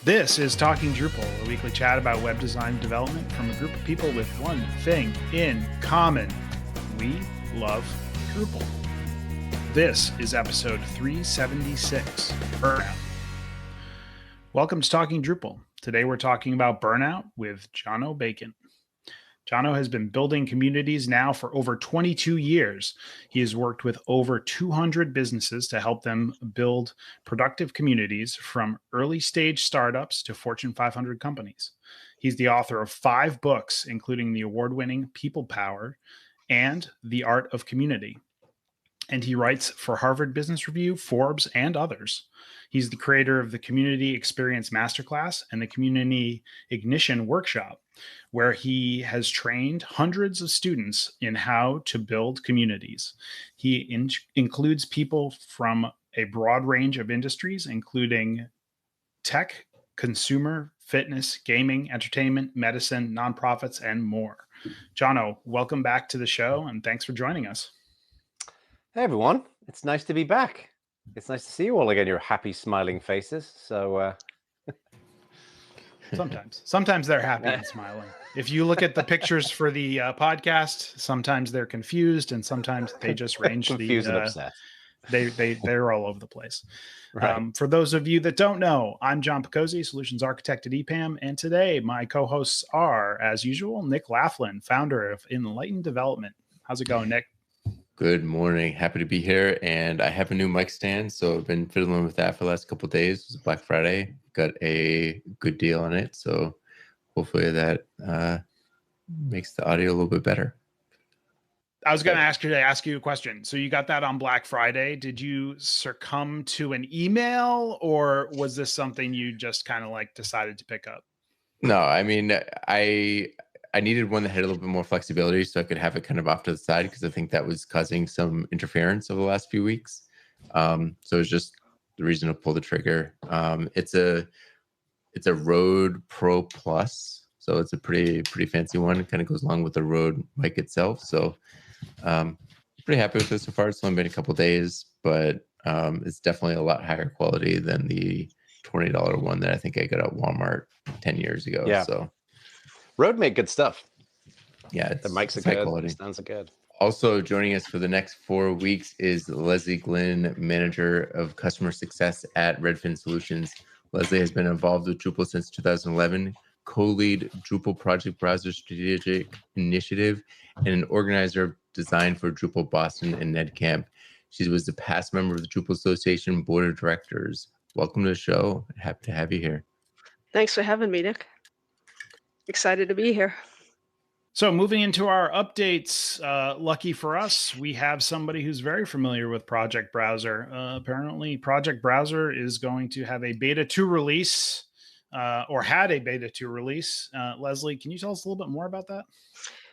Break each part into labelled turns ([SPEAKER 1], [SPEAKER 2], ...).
[SPEAKER 1] This is Talking Drupal, a weekly chat about web design development from a group of people with one thing in common. We love Drupal. This is episode 376, Burnout. Welcome to Talking Drupal. Today we're talking about Burnout with Jono Bacon. Jono has been building communities now for over 22 years. He has worked with over 200 businesses to help them build productive communities from early stage startups to Fortune 500 companies. He's the author of 5 books, including the award-winning People Power and The Art of Community. And he writes for Harvard Business Review, Forbes, and others. He's the creator of the Community Experience Masterclass and the Community Ignition Workshop, where he has trained hundreds of students in how to build communities. He includes people from a broad range of industries, including tech, consumer, fitness, gaming, entertainment, medicine, nonprofits, and more. Jono, welcome back to the show, and thanks for joining us.
[SPEAKER 2] Hey everyone, it's nice to be back. It's nice to see you all again, your happy, smiling faces. So
[SPEAKER 1] sometimes they're happy and smiling. If you look at the pictures for the podcast, sometimes they're confused, and sometimes they just range
[SPEAKER 2] confused and upset.
[SPEAKER 1] They're all over the place.
[SPEAKER 2] Right.
[SPEAKER 1] For those of you that don't know, I'm John Picozzi, Solutions Architect at EPAM, and today my co-hosts are, as usual, Nick Laughlin, founder of Enlightened Development. How's it going, Nick?
[SPEAKER 3] Good morning. Happy to be here. And I have a new mic stand, so I've been fiddling with that for the last couple of days. It was Black Friday. Got a good deal on it. So hopefully that makes the audio a little bit better.
[SPEAKER 1] I was going to ask you a question. So you got that on Black Friday. Did you succumb to an email, or was this something you just kind of like decided to pick up?
[SPEAKER 3] No, I mean, I needed one that had a little bit more flexibility so I could have it kind of off to the side, because I think that was causing some interference over the last few weeks. So it was just the reason to pull the trigger. It's a Rode Pro Plus, so it's a pretty fancy one. It kind of goes along with the Rode mic itself. So pretty happy with it so far. It's only been a couple of days, but it's definitely a lot higher quality than the $20 one that I think I got at Walmart 10 years ago.
[SPEAKER 2] Yeah.
[SPEAKER 3] So
[SPEAKER 2] Rode made good stuff.
[SPEAKER 3] Yeah,
[SPEAKER 2] the mics are good. The stands are good.
[SPEAKER 3] Also joining us for the next 4 weeks is Leslie Glynn, Manager of Customer Success at Redfin Solutions. Leslie has been involved with Drupal since 2011, co-lead Drupal Project Browser Strategic Initiative, and an organizer of design for Drupal Boston and NetCamp. She was a past member of the Drupal Association Board of Directors. Welcome to the show. Happy to have you here.
[SPEAKER 4] Thanks for having me, Nick. Excited to be here.
[SPEAKER 1] So moving into our updates, lucky for us, we have somebody who's very familiar with Project Browser. Apparently, Project Browser is going to have a beta 2 release, or had a beta 2 release. Leslie, can you tell us a little bit more about that?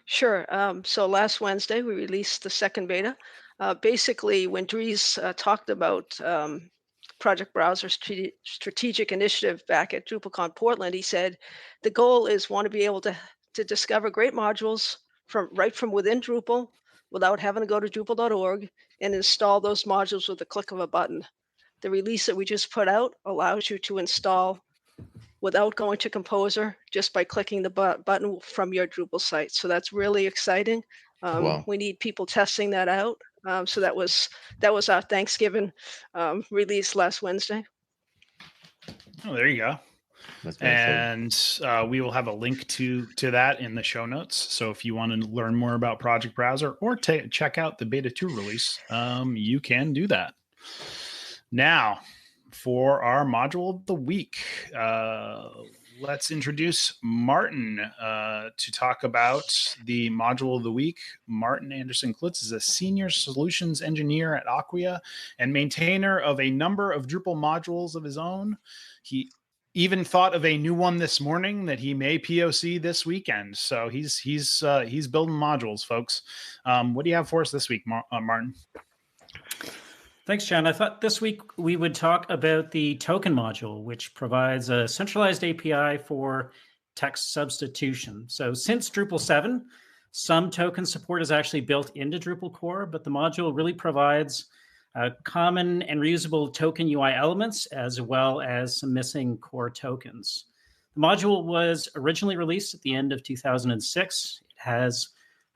[SPEAKER 4] Sure. So last Wednesday, we released the second beta. Basically, when Dries talked about Project Browser Strategic Initiative back at DrupalCon Portland, he said the goal is want to be able to discover great modules right from within Drupal without having to go to Drupal.org and install those modules with the click of a button. The release that we just put out allows you to install without going to Composer, just by clicking the button from your Drupal site. So that's really exciting.
[SPEAKER 3] Wow.
[SPEAKER 4] We need people testing that out. So that was our Thanksgiving release last Wednesday.
[SPEAKER 1] Oh, there you go. And we will have a link to that in the show notes. So if you want to learn more about Project Browser or check out the beta 2 release, you can do that. Now, for our module of the week, let's introduce Martin to talk about the module of the week. Martin Anderson-Klutz is a senior solutions engineer at Acquia and maintainer of a number of Drupal modules of his own. He even thought of a new one this morning that he may POC this weekend. So he's building modules, folks. What do you have for us this week, Martin?
[SPEAKER 5] Thanks, John. I thought this week we would talk about the token module, which provides a centralized API for text substitution. So since Drupal 7, some token support is actually built into Drupal core, but the module really provides common and reusable token UI elements, as well as some missing core tokens. The module was originally released at the end of 2006. It has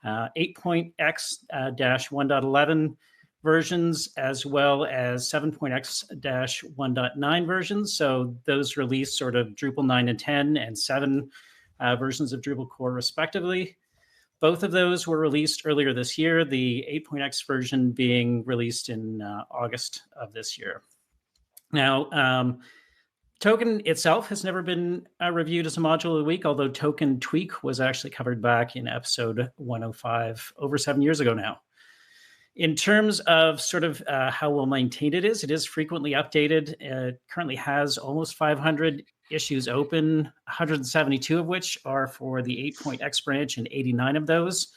[SPEAKER 5] 8.x-1.11 versions, as well as 7.x-1.9 versions. So those released sort of Drupal 9 and 10 and 7 versions of Drupal core respectively. Both of those were released earlier this year, the 8.x version being released in August of this year. Now, Token itself has never been reviewed as a module of the week, although Token Tweak was actually covered back in episode 105 over 7 years ago now. In terms of sort of how well maintained it is frequently updated. It currently has almost 500 issues open, 172 of which are for the 8.x branch and 89 of those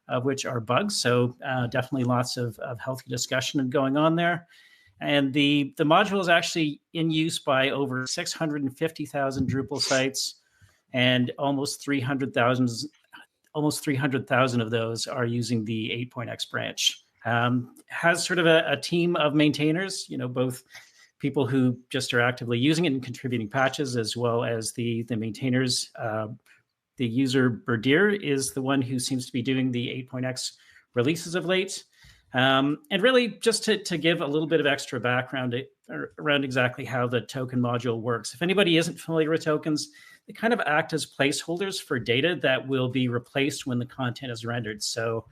[SPEAKER 5] of which are bugs. So definitely lots of healthy discussion going on there. And the module is actually in use by over 650,000 Drupal sites, and almost 300,000 of those are using the 8.x branch. Has sort of a team of maintainers, both people who just are actively using it and contributing patches, as well as the maintainers. The user Berdir is the one who seems to be doing the 8.x releases of late. And really, just to give a little bit of extra background around exactly how the token module works. If anybody isn't familiar with tokens, they kind of act as placeholders for data that will be replaced when the content is rendered. So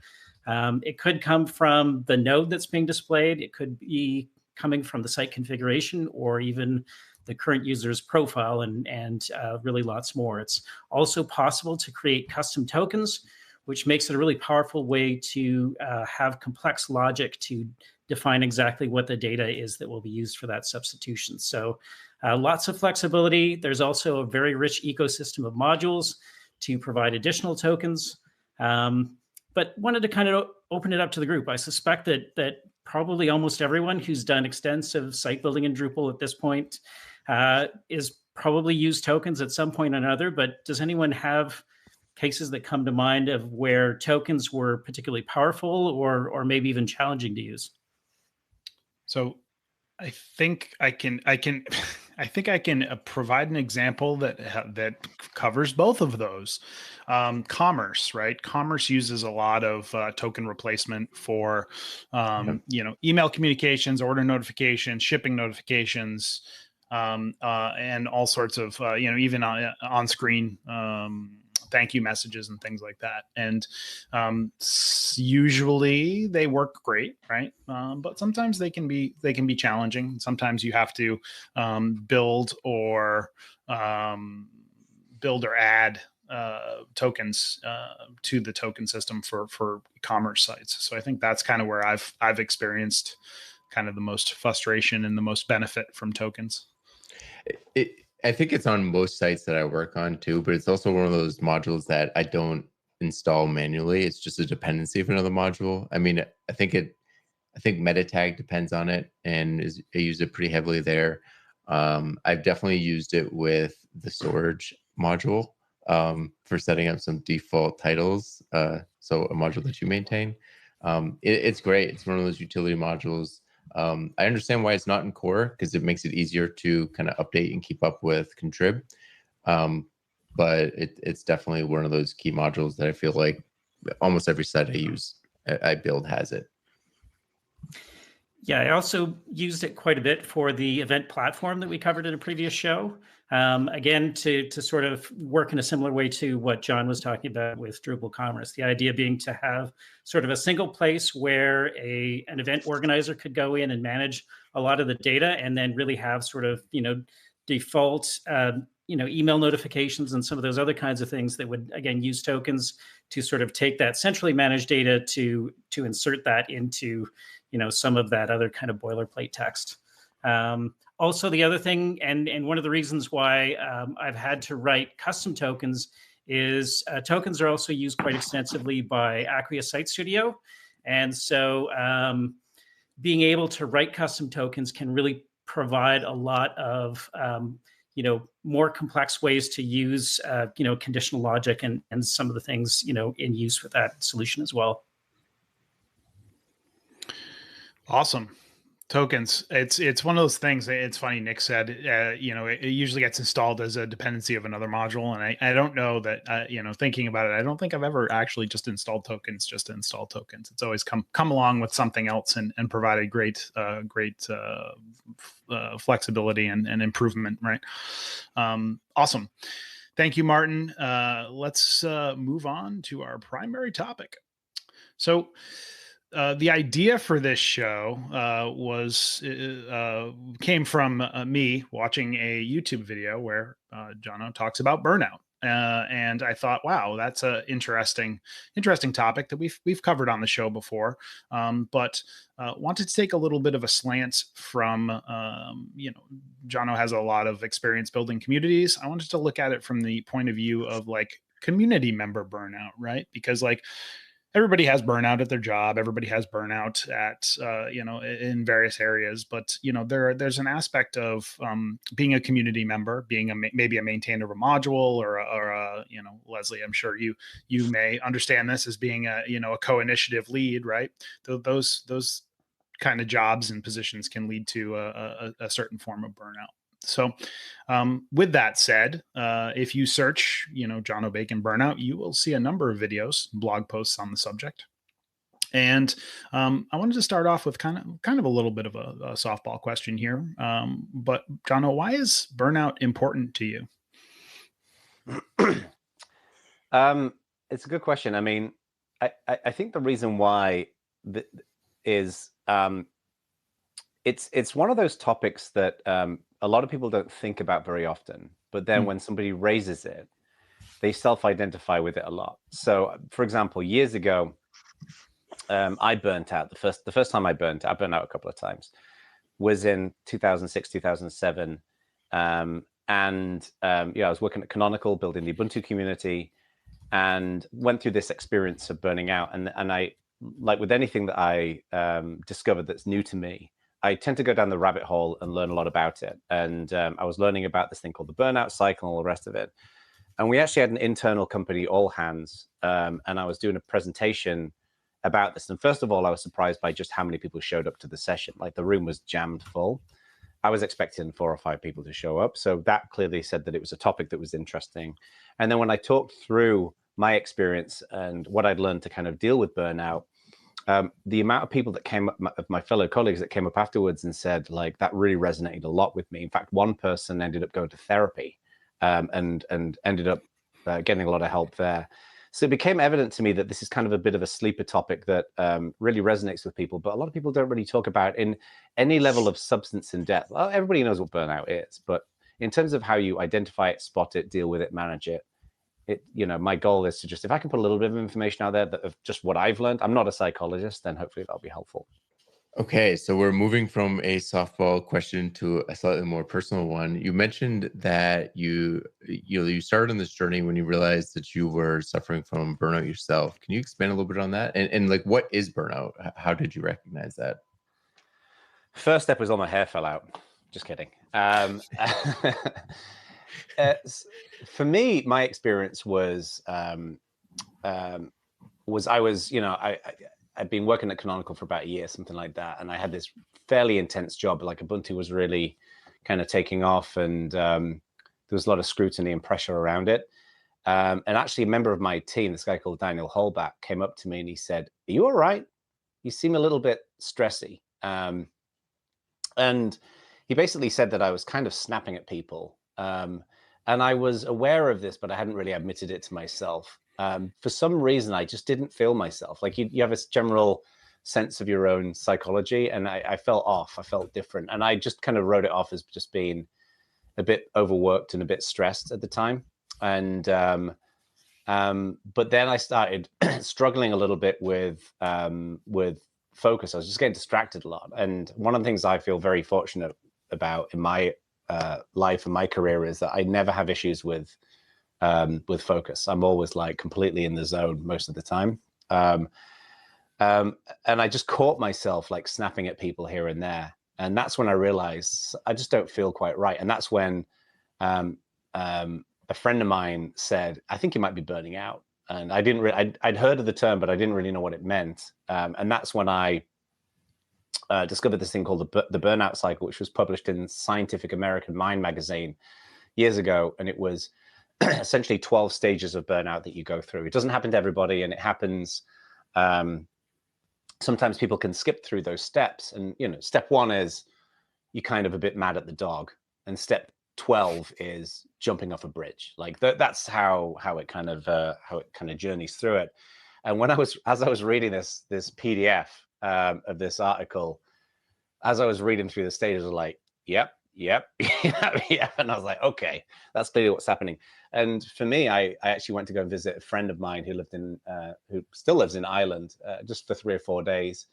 [SPEAKER 5] it could come from the node that's being displayed. It could be coming from the site configuration, or even the current user's profile, and really lots more. It's also possible to create custom tokens, which makes it a really powerful way to have complex logic to define exactly what the data is that will be used for that substitution. So lots of flexibility. There's also a very rich ecosystem of modules to provide additional tokens. But wanted to kind of open it up to the group. I suspect that probably almost everyone who's done extensive site building in Drupal at this point is probably used tokens at some point or another. But does anyone have cases that come to mind of where tokens were particularly powerful or maybe even challenging to use?
[SPEAKER 1] So I think I can provide an example that covers both of those. Commerce, right? Commerce uses a lot of token replacement for email communications, order notifications, shipping notifications, and all sorts of even on-screen thank you messages and things like that. And usually they work great, right? But sometimes they can be challenging. Sometimes you have to build or add tokens to the token system for commerce sites. So I think that's kind of where I've experienced kind of the most frustration and the most benefit from tokens.
[SPEAKER 3] I think it's on most sites that I work on too, but it's also one of those modules that I don't install manually. It's just a dependency of another module. I mean, I think meta tag depends on it, and I use it pretty heavily there. I've definitely used it with the storage module for setting up some default titles. So a module that you maintain. It's great. It's one of those utility modules. I understand why it's not in core, because it makes it easier to kind of update and keep up with contrib. But it's definitely one of those key modules that I feel like almost every site I build has it.
[SPEAKER 5] Yeah, I also used it quite a bit for the event platform that we covered in a previous show. Again, to sort of work in a similar way to what John was talking about with Drupal Commerce. The idea being to have sort of a single place where an event organizer could go in and manage a lot of the data, and then really have sort of default email notifications and some of those other kinds of things that would again use tokens to sort of take that centrally managed data to insert that into some of that other kind of boilerplate text. Also, the other thing, and one of the reasons why I've had to write custom tokens is tokens are also used quite extensively by Acquia Site Studio. And so being able to write custom tokens can really provide a lot of more complex ways to use conditional logic and some of the things in use with that solution as well.
[SPEAKER 1] Awesome. Tokens. It's one of those things. It's funny. Nick said, it usually gets installed as a dependency of another module, and I don't know that. Thinking about it, I don't think I've ever actually just installed tokens just to install tokens. It's always come along with something else and provided great flexibility and improvement. Right. Awesome. Thank you, Martin. Let's move on to our primary topic. So. The idea for this show came from me watching a YouTube video where Jono talks about burnout, and I thought, wow, that's an interesting topic that we've covered on the show before, but wanted to take a little bit of a slant from Jono has a lot of experience building communities. I wanted to look at it from the point of view of like community member burnout, right? Because like everybody has burnout at their job. Everybody has burnout at, in various areas. But, there's an aspect of being a community member, being maybe a maintainer of a module or Leslie, I'm sure you may understand this as being a co-initiative lead, right? Those kind of jobs and positions can lead to a certain form of burnout. So with that said, if you search, Jono Bacon burnout, you will see a number of videos, blog posts on the subject. And I wanted to start off with kind of a little bit of a softball question here. But Jono, why is burnout important to you?
[SPEAKER 2] It's a good question. I mean, I think the reason why is it's one of those topics that a lot of people don't think about very often, but then when somebody raises it, they self-identify with it a lot. So, for example, years ago, I burnt out. The first time I burnt out a couple of times, was in 2006, 2007. I was working at Canonical, building the Ubuntu community, and went through this experience of burning out. And I, like with anything that I discovered that's new to me, I tend to go down the rabbit hole and learn a lot about it. And I was learning about this thing called the burnout cycle and all the rest of it. And we actually had an internal company, all hands, and I was doing a presentation about this. And first of all, I was surprised by just how many people showed up to the session. Like the room was jammed full. I was expecting 4 or 5 people to show up. So that clearly said that it was a topic that was interesting. And then when I talked through my experience and what I'd learned to kind of deal with burnout, the amount of people that came up, my fellow colleagues that came up afterwards and said, like, that really resonated a lot with me. In fact, one person ended up going to therapy and ended up getting a lot of help there. So it became evident to me that this is kind of a bit of a sleeper topic that really resonates with people, but a lot of people don't really talk about in any level of substance and depth. Well, everybody knows what burnout is, but in terms of how you identify it, spot it, deal with it, manage it, my goal is to just, if I can put a little bit of information out there of just what I've learned, I'm not a psychologist, then hopefully that'll be helpful.
[SPEAKER 3] Okay, so we're moving from a softball question to a slightly more personal one. You mentioned that you started on this journey when you realized that you were suffering from burnout yourself. Can you expand a little bit on that? And like, what is burnout? How did you recognize that?
[SPEAKER 2] First step was all my hair fell out. Just kidding. For me, my experience was I'd been working at Canonical for about a year, something like that, and I had this fairly intense job. Like Ubuntu was really kind of taking off, and there was a lot of scrutiny and pressure around it. And actually, a member of my team, this guy called Daniel Holbach, came up to me and he said, "Are you all right? You seem a little bit stressy." And he basically said that I was kind of snapping at people. And I was aware of this, but I hadn't really admitted it to myself. For some reason, I just didn't feel myself. Like you have this general sense of your own psychology, and I felt off. I felt different. And I just kind of wrote it off as just being a bit overworked and a bit stressed at the time. And but then I started struggling a little bit with focus. I was just getting distracted a lot. And one of the things I feel very fortunate about in my life and my career is that I never have issues with focus. I'm always like completely in the zone most of the time. And I just caught myself like snapping at people here and there. And that's when I realized I just don't feel quite right. And that's when a friend of mine said, "I think you might be burning out." And I didn't I'd heard of the term, but I didn't really know what it meant. And that's when I discovered this thing called the Burnout cycle, which was published in Scientific American Mind magazine years ago. And it was essentially 12 stages of burnout that you go through. It doesn't happen to everybody, and it happens. Sometimes people can skip through those steps. And, step 1 is you're kind of a bit mad at the dog. And step 12 is jumping off a bridge. Like that's how it kind of journeys through it. And as I was reading this PDF of this article, as I was reading through the stages, I was like, yep. And I was like, okay, that's clearly what's happening. And for me, I actually went to go and visit a friend of mine who still lives in Ireland, just for 3 or 4 days.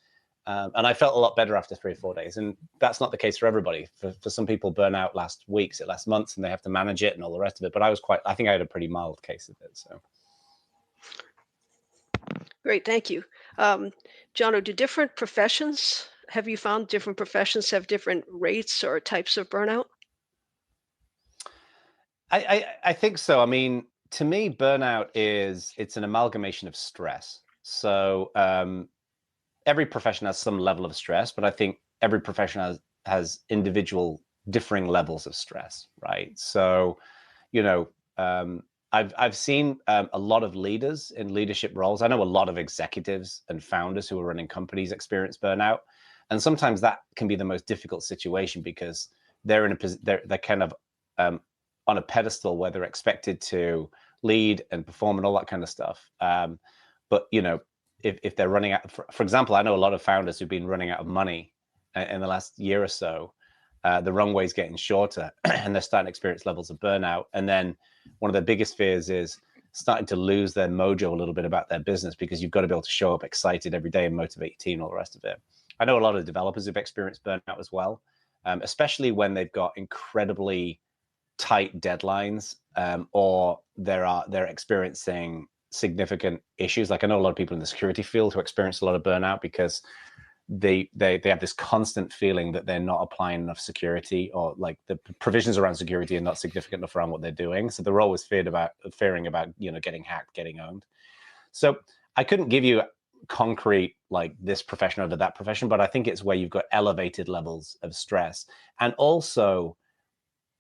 [SPEAKER 2] And I felt a lot better after 3 or 4 days. And that's not the case for everybody. For some people, burnout lasts weeks, it lasts months, and they have to manage it and all the rest of it. But I think I had a pretty mild case of it. So.
[SPEAKER 4] Great, thank you. Jono, have you found different professions have different rates or types of burnout?
[SPEAKER 2] I think so. I mean, to me, burnout it's an amalgamation of stress. So every profession has some level of stress, but I think every profession has individual differing levels of stress, right? So, I've seen a lot of leaders in leadership roles. I know a lot of executives and founders who are running companies experience burnout, and sometimes that can be the most difficult situation because they're kind of on a pedestal where they're expected to lead and perform and all that kind of stuff. But if they're running out, for example, I know a lot of founders who've been running out of money in the last year or so. The runway's getting shorter and they're starting to experience levels of burnout. And then one of the biggest fears is starting to lose their mojo a little bit about their business, because you've got to be able to show up excited every day and motivate your team and all the rest of it. I know a lot of developers who've experienced burnout as well, especially when they've got incredibly tight deadlines, or they're experiencing significant issues. Like I know a lot of people in the security field who experience a lot of burnout because they have this constant feeling that they're not applying enough security, or like the provisions around security are not significant enough around what they're doing. So they're always fearing about getting hacked, getting owned. So I couldn't give you concrete like this profession over that profession, but I think it's where you've got elevated levels of stress, and also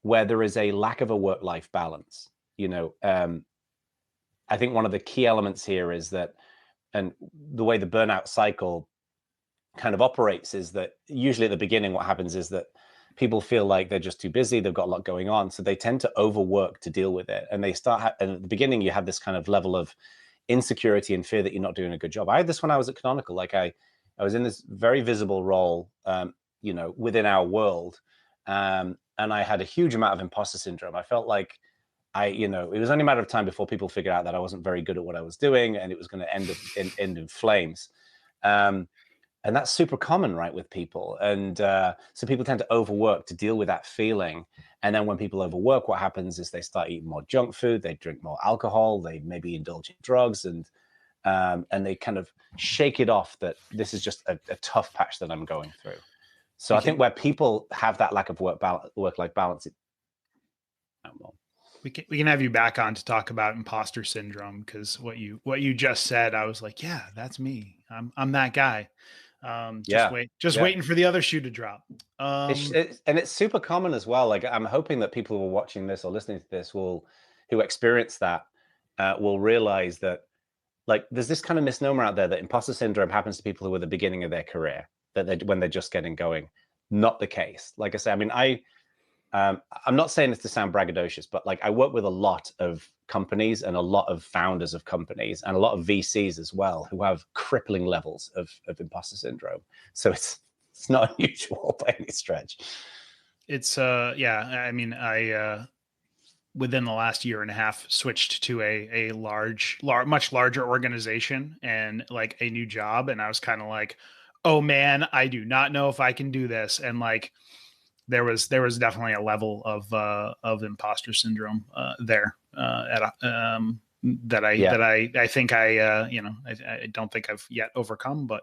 [SPEAKER 2] where there is a lack of a work-life balance. I think one of the key elements here is that, and the way the burnout cycle kind of operates is that usually at the beginning what happens is that people feel like they're just too busy, they've got a lot going on, so they tend to overwork to deal with it, and they and at the beginning you have this kind of level of insecurity and fear that you're not doing a good job. I had this when I was at Canonical. Like I was in this very visible role within our world, and I had a huge amount of imposter syndrome. I felt like it was only a matter of time before people figured out that I wasn't very good at what I was doing, and it was going to end in flames. And that's super common, right, with people. And so people tend to overwork to deal with that feeling. And then when people overwork, what happens is they start eating more junk food, they drink more alcohol, they maybe indulge in drugs, and they kind of shake it off that this is just a tough patch that I'm going through. So I think where people have that lack of work-life balance,
[SPEAKER 1] we can have you back on to talk about imposter syndrome, because what you just said, I was like, yeah, that's me. I'm that guy. Waiting for the other shoe to drop.
[SPEAKER 2] And it's super common as well. Like I'm hoping that people who are watching this or listening to this who experience that will realize that, like, there's this kind of misnomer out there that imposter syndrome happens to people who are at the beginning of their career, when they're just getting going. Not the case. Like I say, I mean, I'm not saying this to sound braggadocious, but like I work with a lot of companies and a lot of founders of companies and a lot of VCs as well who have crippling levels of imposter syndrome. So it's not unusual by any stretch.
[SPEAKER 1] It's I mean, I within the last year and a half switched to a much larger organization and like a new job, and I was kind of like, oh man, I do not know if I can do this. And like there was definitely a level of imposter syndrome there that I think I don't think I've yet overcome, but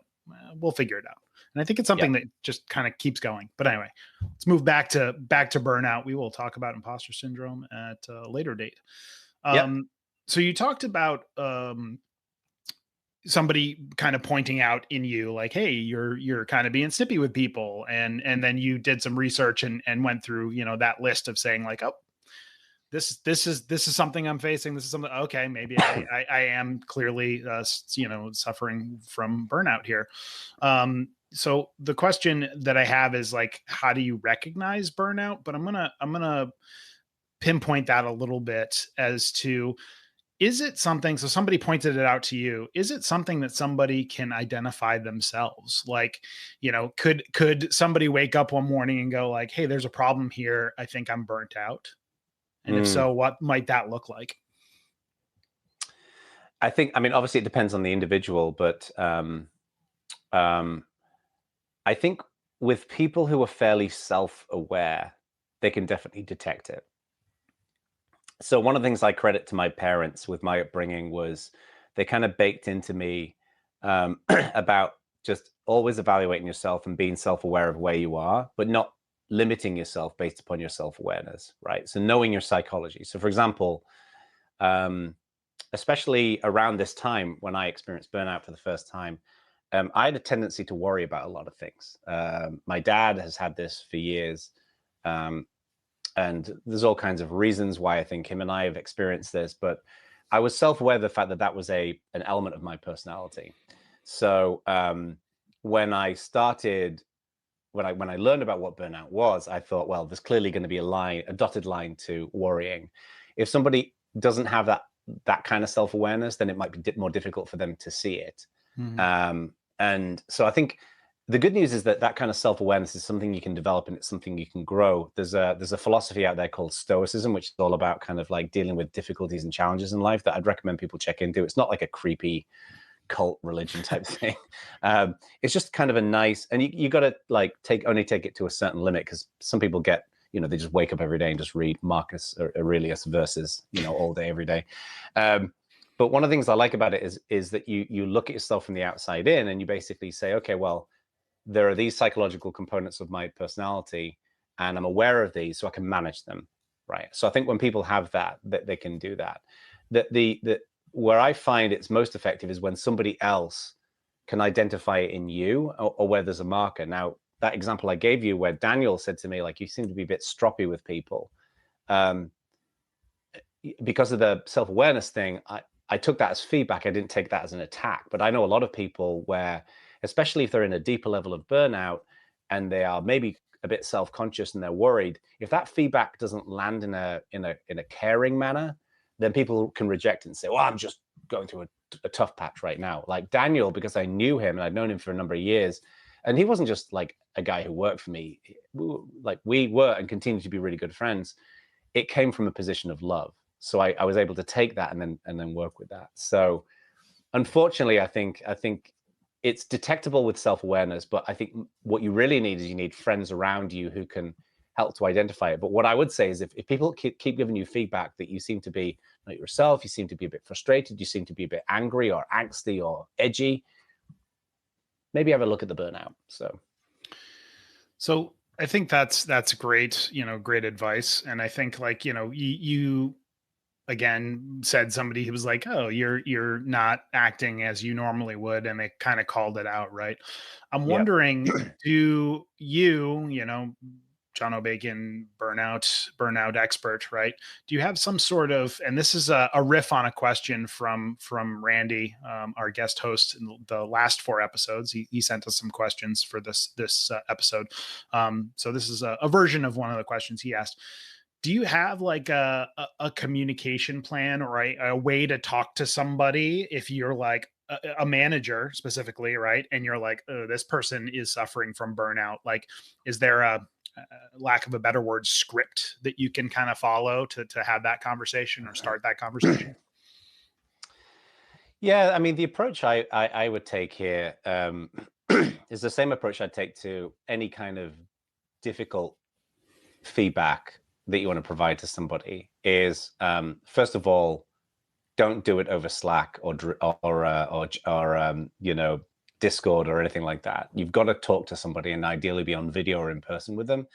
[SPEAKER 1] we'll figure it out. And I think it's something that just kind of keeps going. But anyway, let's move back to burnout. We will talk about imposter syndrome at a later date. So you talked about somebody kind of pointing out in you like, hey, you're kind of being snippy with people, and then you did some research and went through, you know, that list of saying like, oh, this is something I'm facing. This is something. Okay, maybe I am clearly you know, suffering from burnout here. So the question that I have is like, how do you recognize burnout? But I'm gonna pinpoint that a little bit as to, is it something, so somebody pointed it out to you, is it something that somebody can identify themselves? Like, you know, could somebody wake up one morning and go like, hey, there's a problem here, I think I'm burnt out? And if so, what might that look like?
[SPEAKER 2] I think, I mean, obviously it depends on the individual, but I think with people who are fairly self-aware, they can definitely detect it. So one of the things I credit to my parents with my upbringing was they kind of baked into me about just always evaluating yourself and being self-aware of where you are, but not limiting yourself based upon your self-awareness, right? So knowing your psychology. So for example, especially around this time when I experienced burnout for the first time, I had a tendency to worry about a lot of things. My dad has had this for years. And there's all kinds of reasons why I think him and I have experienced this, but I was self-aware of the fact that that was an element of my personality. So when I learned about what burnout was, I thought, well, there's clearly going to be a dotted line to worrying. If somebody doesn't have that kind of self-awareness, then it might be more difficult for them to see it. Mm-hmm. And so I think the good news is that kind of self-awareness is something you can develop, and it's something you can grow. There's a philosophy out there called Stoicism, which is all about kind of like dealing with difficulties and challenges in life, that I'd recommend people check into. It's not like a creepy cult religion type thing. It's just kind of a nice, and you got to like only take it to a certain limit, because some people get, you know, they just wake up every day and just read Marcus Aurelius verses, you know, all day, every day. But one of the things I like about it is that you look at yourself from the outside in, and you basically say, okay, well, there are these psychological components of my personality, and I'm aware of these, so I can manage them, right? So I think when people have that they can do that. Where I find it's most effective is when somebody else can identify it in you, or where there's a marker. Now, that example I gave you where Daniel said to me, like, you seem to be a bit stroppy with people, because of the self-awareness thing, I took that as feedback. I didn't take that as an attack. But I know a lot of people where, especially if they're in a deeper level of burnout and they are maybe a bit self-conscious and they're worried, if that feedback doesn't land in a caring manner, then people can reject it and say, well, I'm just going through a tough patch right now. Like Daniel, because I knew him and I'd known him for a number of years, and he wasn't just like a guy who worked for me. We were and continue to be really good friends. It came from a position of love. So I was able to take that and then work with that. So unfortunately, I think it's detectable with self-awareness, but I think what you really need is you need friends around you who can help to identify it. But what I would say is if people keep giving you feedback that you seem to be not yourself, you seem to be a bit frustrated, you seem to be a bit angry or angsty or edgy, maybe have a look at the burnout. So
[SPEAKER 1] I think that's great, great advice. And I think, like, you again said somebody who was like, oh, you're not acting as you normally would, and they kind of called it out, right? I'm wondering, do you, Jono Bacon, burnout expert, right? Do you have some sort of, and this is a riff on a question from Randy, our guest host in the last 4 episodes. He sent us some questions for this episode. So this is a version of one of the questions he asked. Do you have like a communication plan or a way to talk to somebody if you're like a manager specifically, right? And you're like, oh, this person is suffering from burnout. Like, is there a lack of a better word, script that you can kind of follow to have that conversation or start that conversation?
[SPEAKER 2] Yeah, I mean, the approach I would take here is the same approach I'd take to any kind of difficult feedback that you want to provide to somebody. Is first of all, don't do it over Slack or Discord or anything like that. You've got to talk to somebody, and ideally be on video or in person with them,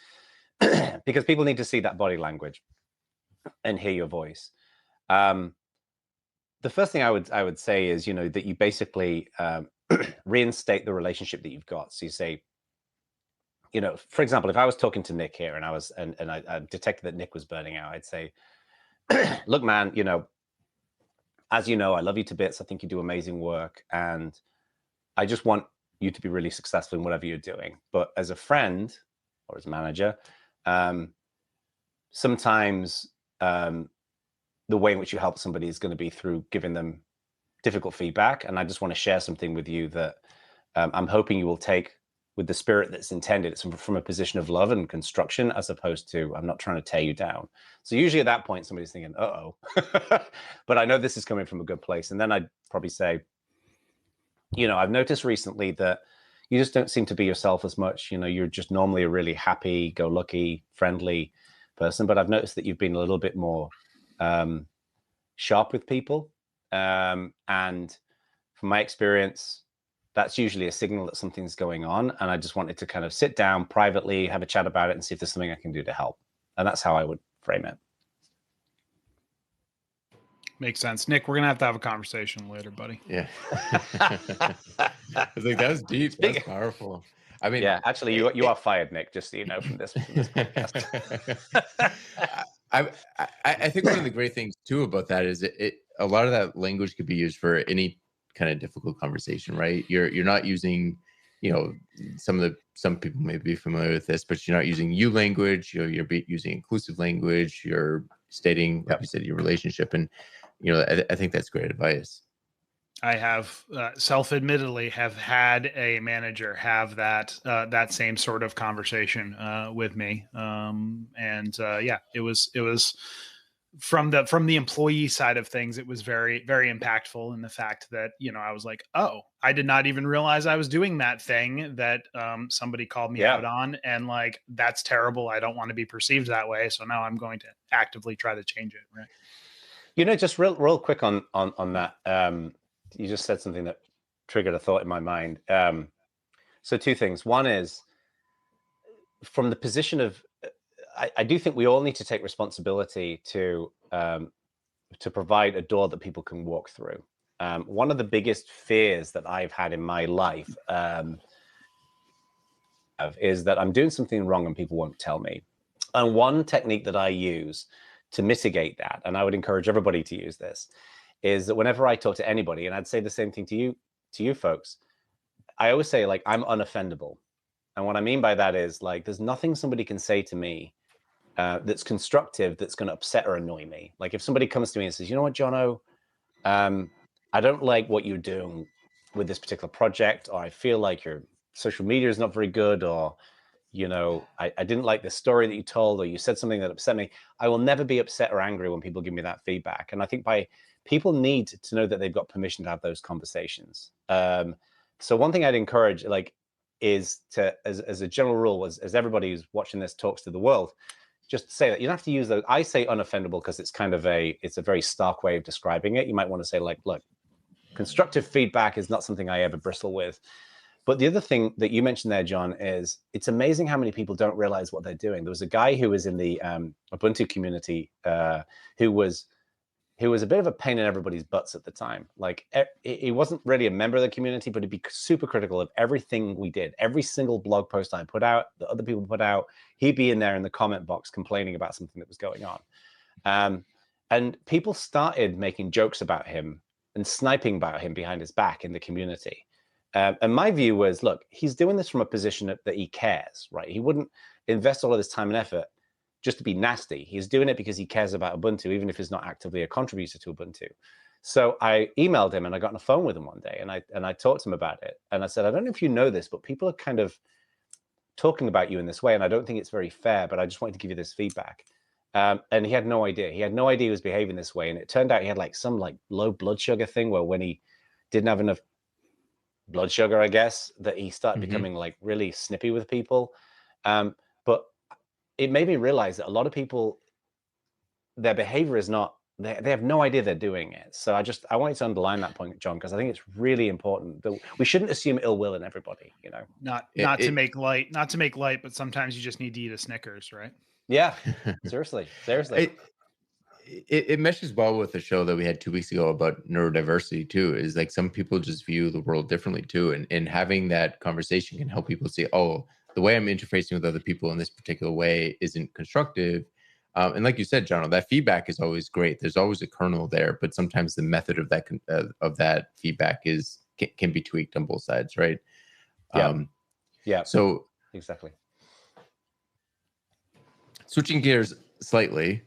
[SPEAKER 2] because people need to see that body language and hear your voice. the first thing I would say is, that you basically reinstate the relationship that you've got. So you say, for example, if I was talking to Nick here and I detected that Nick was burning out, I'd say, look, man, as you know, I love you to bits. I think you do amazing work, and I just want you to be really successful in whatever you're doing. But as a friend or as a manager, sometimes the way in which you help somebody is going to be through giving them difficult feedback. And I just want to share something with you that I'm hoping you will take with the spirit that's intended. It's from a position of love and construction, as opposed to, I'm not trying to tear you down. So usually at that point, somebody's thinking, uh-oh, but I know this is coming from a good place. And then I'd probably say, I've noticed recently that you just don't seem to be yourself as much. You're just normally a really happy, go lucky, friendly person. But I've noticed that you've been a little bit more sharp with people. And from my experience, that's usually a signal that something's going on. And I just wanted to kind of sit down privately, have a chat about it, and see if there's something I can do to help. And that's how I would frame it.
[SPEAKER 1] Makes sense. Nick, we're going to have a conversation later, buddy.
[SPEAKER 3] Yeah. I was like, that was deep. That's powerful. I mean,
[SPEAKER 2] yeah, actually, you are fired, Nick, just so you know, from this podcast.
[SPEAKER 3] I think one of the great things too about that is a lot of that language could be used for any kind of difficult conversation, right? You're not using, some people may be familiar with this, but you're not using you language. You're using inclusive language. You're stating, like you said, your relationship, and I think that's great advice.
[SPEAKER 1] I have self-admittedly have had a manager have that same sort of conversation with me, it was from the employee side of things. It was very, very impactful in the fact that I was like, oh, I did not even realize I was doing that thing that somebody called me out on, and like, that's terrible. I don't want to be perceived that way, so now I'm going to actively try to change it. Right?
[SPEAKER 2] Just real quick on that. You just said something that triggered a thought in my mind. So two things. One is, from the position of, I do think we all need to take responsibility to provide a door that people can walk through. One of the biggest fears that I've had in my life is that I'm doing something wrong and people won't tell me. And one technique that I use to mitigate that, and I would encourage everybody to use this, is that whenever I talk to anybody, and I'd say the same thing to you folks, I always say, like, I'm unoffendable. And what I mean by that is, like, there's nothing somebody can say to me that's constructive that's going to upset or annoy me. Like, if somebody comes to me and says, you know what, Jono, I don't like what you're doing with this particular project, or I feel like your social media is not very good, or I didn't like the story that you told, or you said something that upset me, I will never be upset or angry when people give me that feedback. And I think people need to know that they've got permission to have those conversations. So one thing I'd encourage, is to, as a general rule, as everybody who's watching this talks to the world, just say that you don't have to use those. I say unoffendable because it's it's a very stark way of describing it. You might want to say, like, look, constructive feedback is not something I ever bristle with. But the other thing that you mentioned there, John, is it's amazing how many people don't realize what they're doing. There was a guy who was in the Ubuntu community who was a bit of a pain in everybody's butts at the time. Like, he wasn't really a member of the community, but he'd be super critical of everything we did. Every single blog post I put out, that other people put out, he'd be in there in the comment box complaining about something that was going on. And people started making jokes about him and sniping about him behind his back in the community. And my view was, look, he's doing this from a position that he cares, right? He wouldn't invest all of this time and effort just to be nasty. He's doing it because he cares about Ubuntu, even if he's not actively a contributor to Ubuntu. So I emailed him and I got on the phone with him one day, and I talked to him about it. And I said, I don't know if you know this, but people are kind of talking about you in this way, and I don't think it's very fair, but I just wanted to give you this feedback. And he had no idea. He had no idea he was behaving this way. And it turned out he had some low blood sugar thing where when he didn't have enough blood sugar, I guess, that he started becoming really snippy with people. But it made me realize that a lot of people, their behavior is not, they have no idea they're doing it. So I wanted to underline that point, John, because I think it's really important that we shouldn't assume ill will in everybody,
[SPEAKER 1] Not to make light, but sometimes you just need to eat a Snickers, right?
[SPEAKER 2] Yeah, seriously.
[SPEAKER 3] it meshes well with the show that we had 2 weeks ago about neurodiversity too. Is like some people just view the world differently too, and having that conversation can help people see, oh, the way I'm interfacing with other people in this particular way isn't constructive. And like you said, Jono, that feedback is always great. There's always a kernel there, but sometimes the method of that feedback can be tweaked on both sides, right?
[SPEAKER 2] Yeah.
[SPEAKER 3] So
[SPEAKER 2] exactly.
[SPEAKER 3] Switching gears slightly,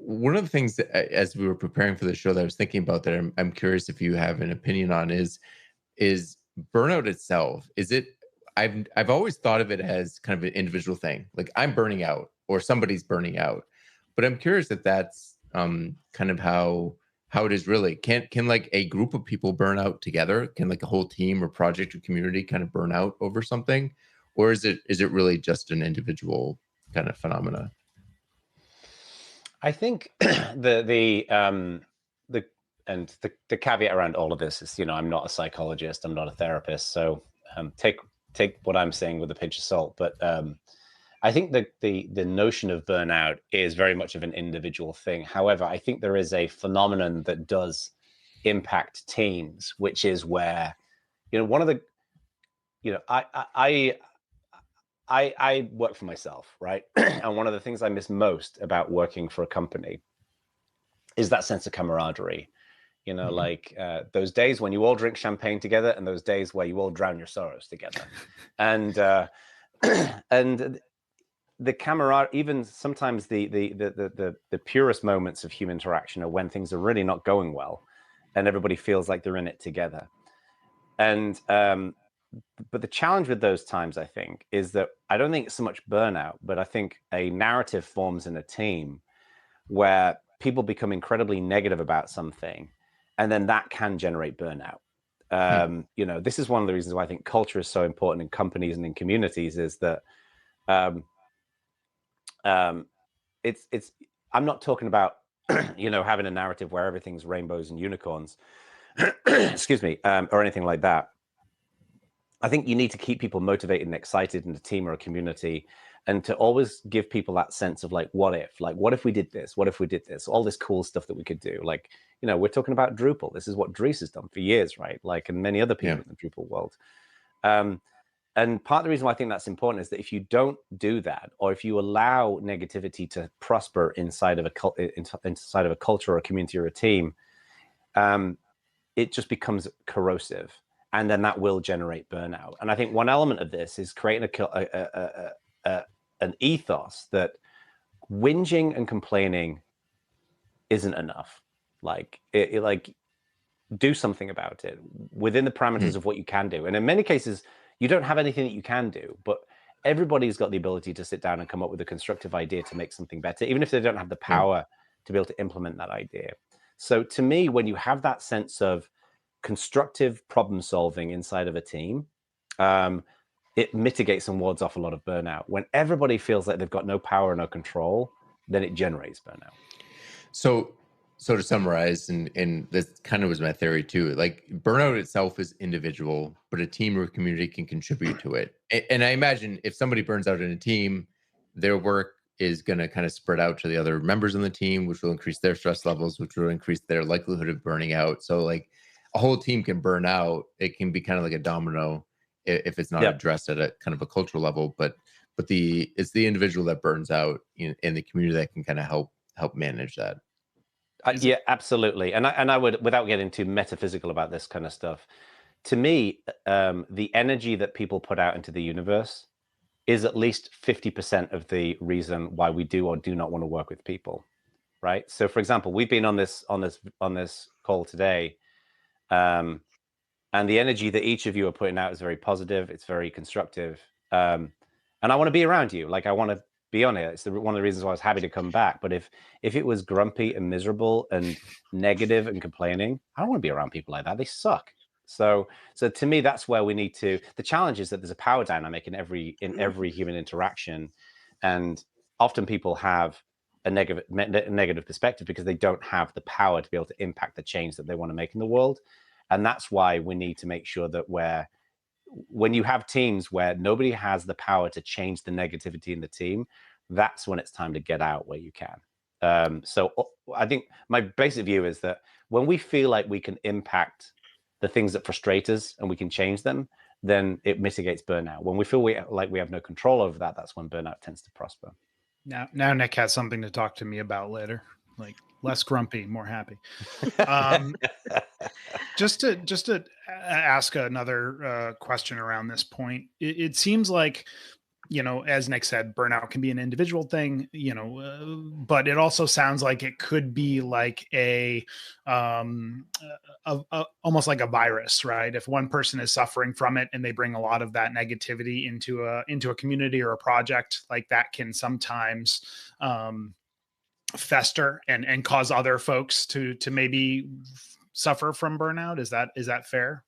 [SPEAKER 3] one of the things that, as we were preparing for the show, that I was thinking about that I'm curious if you have an opinion on is burnout itself. Is it? I've always thought of it as kind of an individual thing. Like I'm burning out or somebody's burning out, but I'm curious if that's kind of how it is really. Can like a group of people burn out together? Can like a whole team or project or community kind of burn out over something, or is it really just an individual kind of phenomena?
[SPEAKER 2] I think the caveat around all of this is, I'm not a psychologist, I'm not a therapist, so take what I'm saying with a pinch of salt. But I think the notion of burnout is very much of an individual thing. However, I think there is a phenomenon that does impact teams, which is where, one of the, I work for myself, right? And one of the things I miss most about working for a company is that sense of camaraderie. Like those days when you all drink champagne together, and those days where you all drown your sorrows together. And and the camaraderie, even sometimes the purest moments of human interaction are when things are really not going well, and everybody feels like they're in it together. And but the challenge with those times, I think, is that I don't think it's so much burnout, but I think a narrative forms in a team where people become incredibly negative about something, and then that can generate burnout. This is one of the reasons why I think culture is so important in companies and in communities, is that it's I'm not talking about having a narrative where everything's rainbows and unicorns, excuse me, or anything like that. I think you need to keep people motivated and excited in a team or a community, and to always give people that sense of like, what if we did this? What if we did this? All this cool stuff that we could do. Like, we're talking about Drupal. This is what Dries has done for years, right? Like, and many other people in the Drupal world. And part of the reason why I think that's important is that if you don't do that, or if you allow negativity to prosper inside of a culture or a community or a team, it just becomes corrosive. And then that will generate burnout. And I think one element of this is creating an ethos that whinging and complaining isn't enough. Like, do something about it within the parameters of what you can do. And in many cases, you don't have anything that you can do, but everybody's got the ability to sit down and come up with a constructive idea to make something better, even if they don't have the power to be able to implement that idea. So to me, when you have that sense of constructive problem solving inside of a team, it mitigates and wards off a lot of burnout. When everybody feels like they've got no power, no control, then it generates burnout. So to summarize, and this kind of was my theory too, like burnout itself is individual, but a team or community can contribute to it. And I imagine if somebody burns out in a team, their work is going to kind of spread out to the other members on the team, which will increase their stress levels, which will increase their likelihood of burning out. So like a whole team can burn out. It can be kind of like a domino if it's not addressed at a kind of a cultural level, but it's the individual that burns out in the community that can kind of help manage that. Yeah, absolutely. And I would, without getting too metaphysical about this kind of stuff, to me, the energy that people put out into the universe is at least 50% of the reason why we do or do not want to work with people, right? So, for example, we've been on this call today, and the energy that each of you are putting out is very positive. It's very constructive, and I want to be around you. Like, I want to be on it. It's one of the reasons why I was happy to come back. But if it was grumpy and miserable and negative and complaining, I don't want to be around people like that. They suck. So to me, that's where we need to. The challenge is that there's a power dynamic in every human interaction, and often people have a negative perspective because they don't have the power to be able to impact the change that they want to make in the world. And that's why we need to make sure that when you have teams where nobody has the power to change the negativity in the team, that's when it's time to get out where you can. I think my basic view is that when we feel like we can impact the things that frustrate us and we can change them, then it mitigates burnout. When we feel like we have no control over that, that's when burnout tends to prosper.
[SPEAKER 1] Now Nick has something to talk to me about later, like less grumpy, more happy. Just to ask another question around this point, it seems like, as Nick said, burnout can be an individual thing, but it also sounds like it could be like almost like a virus, right? If one person is suffering from it and they bring a lot of that negativity into a community or a project, like that can sometimes fester and cause other folks to maybe suffer from burnout. Is that fair?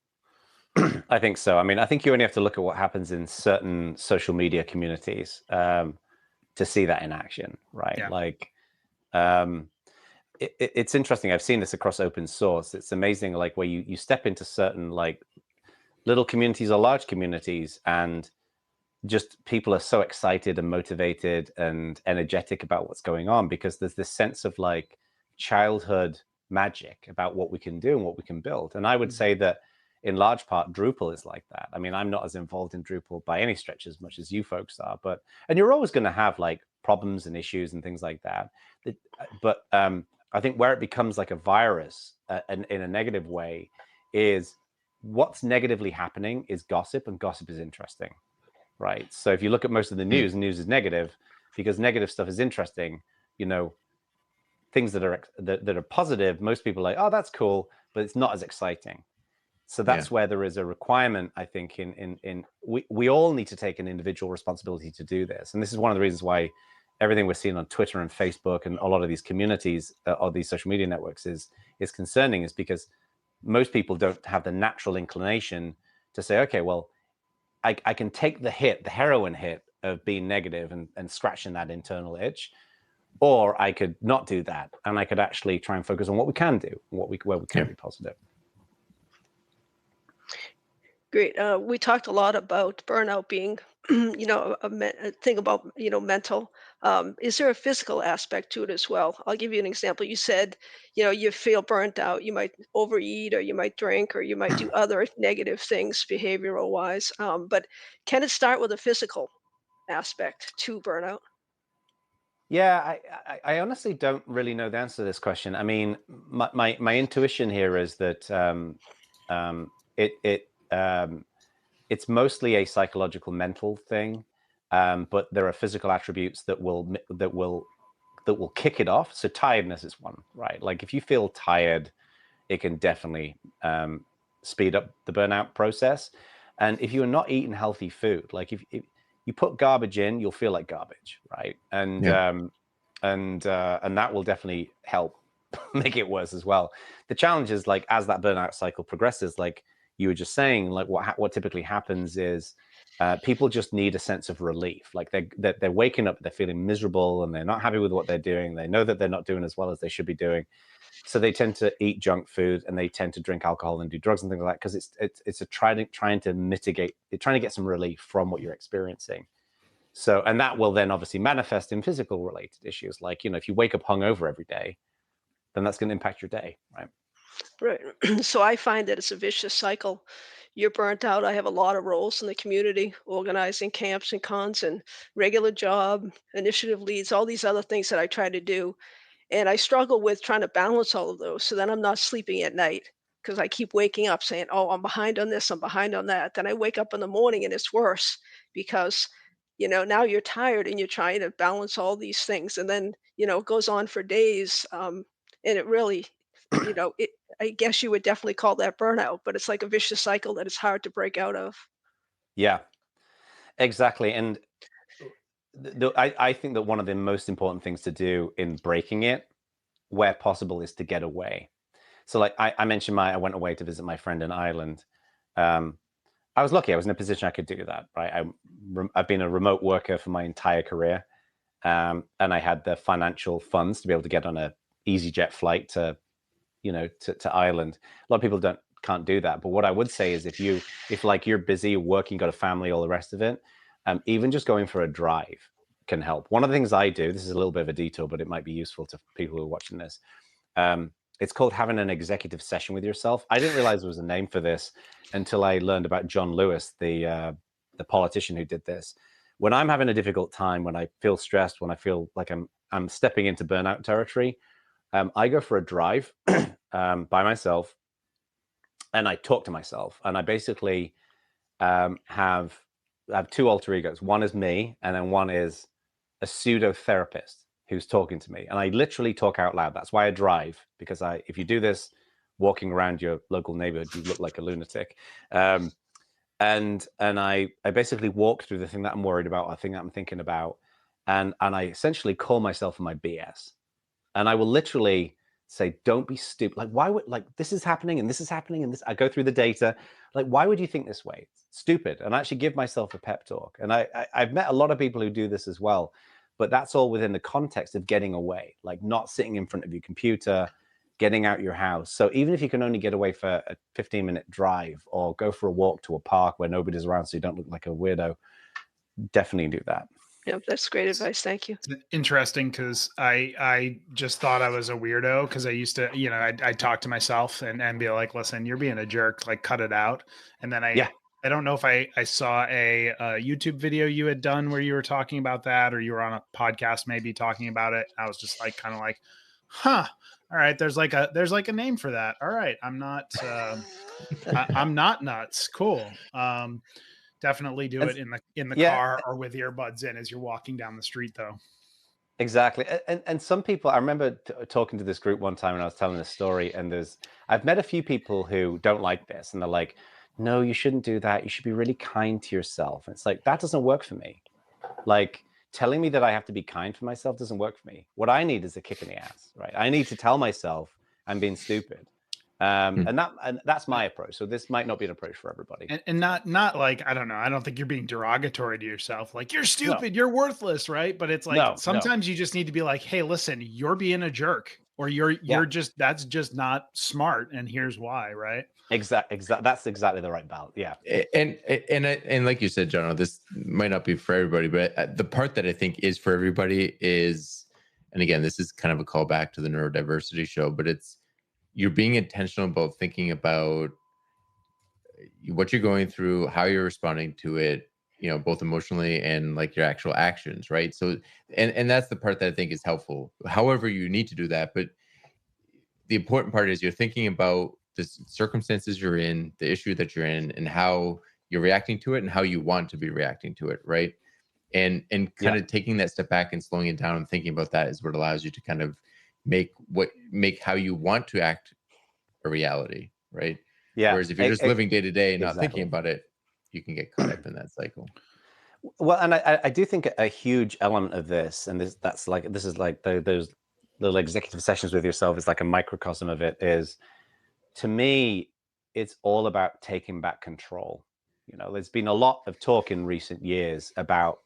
[SPEAKER 2] I think so. I mean, I think you only have to look at what happens in certain social media communities to see that in action, right?
[SPEAKER 1] Yeah.
[SPEAKER 2] Like, it's interesting. I've seen this across open source. It's amazing, like where you step into certain like little communities or large communities, and just people are so excited and motivated and energetic about what's going on because there's this sense of like childhood magic about what we can do and what we can build. And I would say that in large part, Drupal is like that. I mean, I'm not as involved in Drupal by any stretch as much as you folks are, and you're always going to have like problems and issues and things like that. But I think where it becomes like a virus in a negative way is what's negatively happening is gossip, and gossip is interesting, right? So if you look at most of the news is negative because negative stuff is interesting. Things that are positive, most people are like, oh, that's cool, but it's not as exciting. So that's where there is a requirement, I think, we all need to take an individual responsibility to do this. And this is one of the reasons why everything we're seeing on Twitter and Facebook and a lot of these communities or these social media networks is concerning, is because most people don't have the natural inclination to say, okay, well, I can take the heroin hit of being negative and scratching that internal itch, or I could not do that. And I could actually try and focus on what we can do, where we can be positive.
[SPEAKER 4] Great. We talked a lot about burnout being, a thing about, mental. Is there a physical aspect to it as well? I'll give you an example. You said, you feel burnt out. You might overeat, or you might drink, or you might do other negative things behavioral wise. But can it start with a physical aspect to burnout?
[SPEAKER 2] Yeah, I honestly don't really know the answer to this question. I mean, my intuition here is that it's mostly a psychological, mental thing, but there are physical attributes that will kick it off. So tiredness is one, right? Like if you feel tired, it can definitely speed up the burnout process. And if you're not eating healthy food, like if you put garbage in, you'll feel like garbage, right? And that will definitely help make it worse as well. The challenge is, like, as that burnout cycle progresses, like you were just saying, like what typically happens is people just need a sense of relief. Like they're waking up, they're feeling miserable, and they're not happy with what they're doing. They know that they're not doing as well as they should be doing. So they tend to eat junk food, and they tend to drink alcohol and do drugs and things like that, because it's a trying to mitigate, trying to get some relief from what you're experiencing. So, and that will then obviously manifest in physical related issues. Like, if you wake up hungover every day, then that's going to impact your day, right?
[SPEAKER 4] Right. So I find that it's a vicious cycle. You're burnt out. I have a lot of roles in the community, organizing camps and cons and regular job, initiative leads, all these other things that I try to do. And I struggle with trying to balance all of those. So then I'm not sleeping at night because I keep waking up saying, oh, I'm behind on this, I'm behind on that. Then I wake up in the morning and it's worse because, now you're tired and you're trying to balance all these things. And then, it goes on for days. And it really, I guess you would definitely call that burnout, but it's like a vicious cycle that it's hard to break out of.
[SPEAKER 2] Yeah, exactly. And I think that one of the most important things to do in breaking it, where possible, is to get away. So like I mentioned, I went away to visit my friend in Ireland. I was lucky. I was in a position I could do that, right? I've been a remote worker for my entire career. And I had the financial funds to be able to get on a EasyJet flight to Ireland. A lot of people can't do that. But what I would say is if like you're busy, working, got a family, all the rest of it, even just going for a drive can help. One of the things I do, this is a little bit of a detour, but it might be useful to people who are watching this. It's called having an executive session with yourself. I didn't realize there was a name for this until I learned about John Lewis, the politician who did this. When I'm having a difficult time, when I feel stressed, when I feel like I'm stepping into burnout territory, I go for a drive by myself, and I talk to myself, and I basically have two alter egos. One is me, and then one is a pseudo therapist who's talking to me, and I literally talk out loud. That's why I drive, because if you do this walking around your local neighborhood, you look like a lunatic. And I basically walk through the thing that I'm worried about, the thing that I'm thinking about, and I essentially call myself my BS. And I will literally say, don't be stupid. Like, why would, like, this is happening and this is happening and this, I go through the data. Like, why would you think this way? It's stupid. And I actually give myself a pep talk. And I've met a lot of people who do this as well, but that's all within the context of getting away, like not sitting in front of your computer, getting out your house. So even if you can only get away for a 15-minute drive or go for a walk to a park where nobody's around so you don't look like a weirdo, definitely do that.
[SPEAKER 4] Yep, that's great advice. Thank you.
[SPEAKER 1] Interesting, because I just thought I was a weirdo because I used to, I'd talk to myself and be like, listen, you're being a jerk, like cut it out. And then I don't know if I saw a YouTube video you had done where you were talking about that, or you were on a podcast maybe talking about it. I was just like, kind of like, huh, all right, there's like a name for that. All right, I'm not I'm not nuts. Cool. Definitely do it in the car or with earbuds in as you're walking down the street, though.
[SPEAKER 2] Exactly. And some people, I remember talking to this group one time and I was telling this story, and I've met a few people who don't like this, and they're like, no, you shouldn't do that. You should be really kind to yourself. And it's like, that doesn't work for me. Like, telling me that I have to be kind for myself doesn't work for me. What I need is a kick in the ass, right? I need to tell myself I'm being stupid. And that's my approach. So this might not be an approach for everybody.
[SPEAKER 1] And not like, I don't know, I don't think you're being derogatory to yourself. Like, you're stupid, you're worthless, right? But it's like, sometimes you just need to be like, hey, listen, you're being a jerk, or you're just, that's just not smart, and here's why, right?
[SPEAKER 2] Exactly. That's exactly the right balance. Yeah.
[SPEAKER 3] And like you said, Jono, this might not be for everybody, but the part that I think is for everybody is, and again, this is kind of a callback to the neurodiversity show, but you're being intentional about thinking about what you're going through, how you're responding to it, both emotionally and like your actual actions, right? So, and that's the part that I think is helpful. However, you need to do that, but the important part is you're thinking about the circumstances you're in, the issue that you're in, and how you're reacting to it and how you want to be reacting to it, right? And kind of taking that step back and slowing it down and thinking about that is what allows you to kind of make how you want to act a reality, right?
[SPEAKER 2] Yeah.
[SPEAKER 3] Whereas if you're just living day to day and not thinking about it, you can get caught up in that cycle.
[SPEAKER 2] Well, and I do think a huge element of this, and this is like those little executive sessions with yourself is like a microcosm of it, is, to me, it's all about taking back control. There's been a lot of talk in recent years about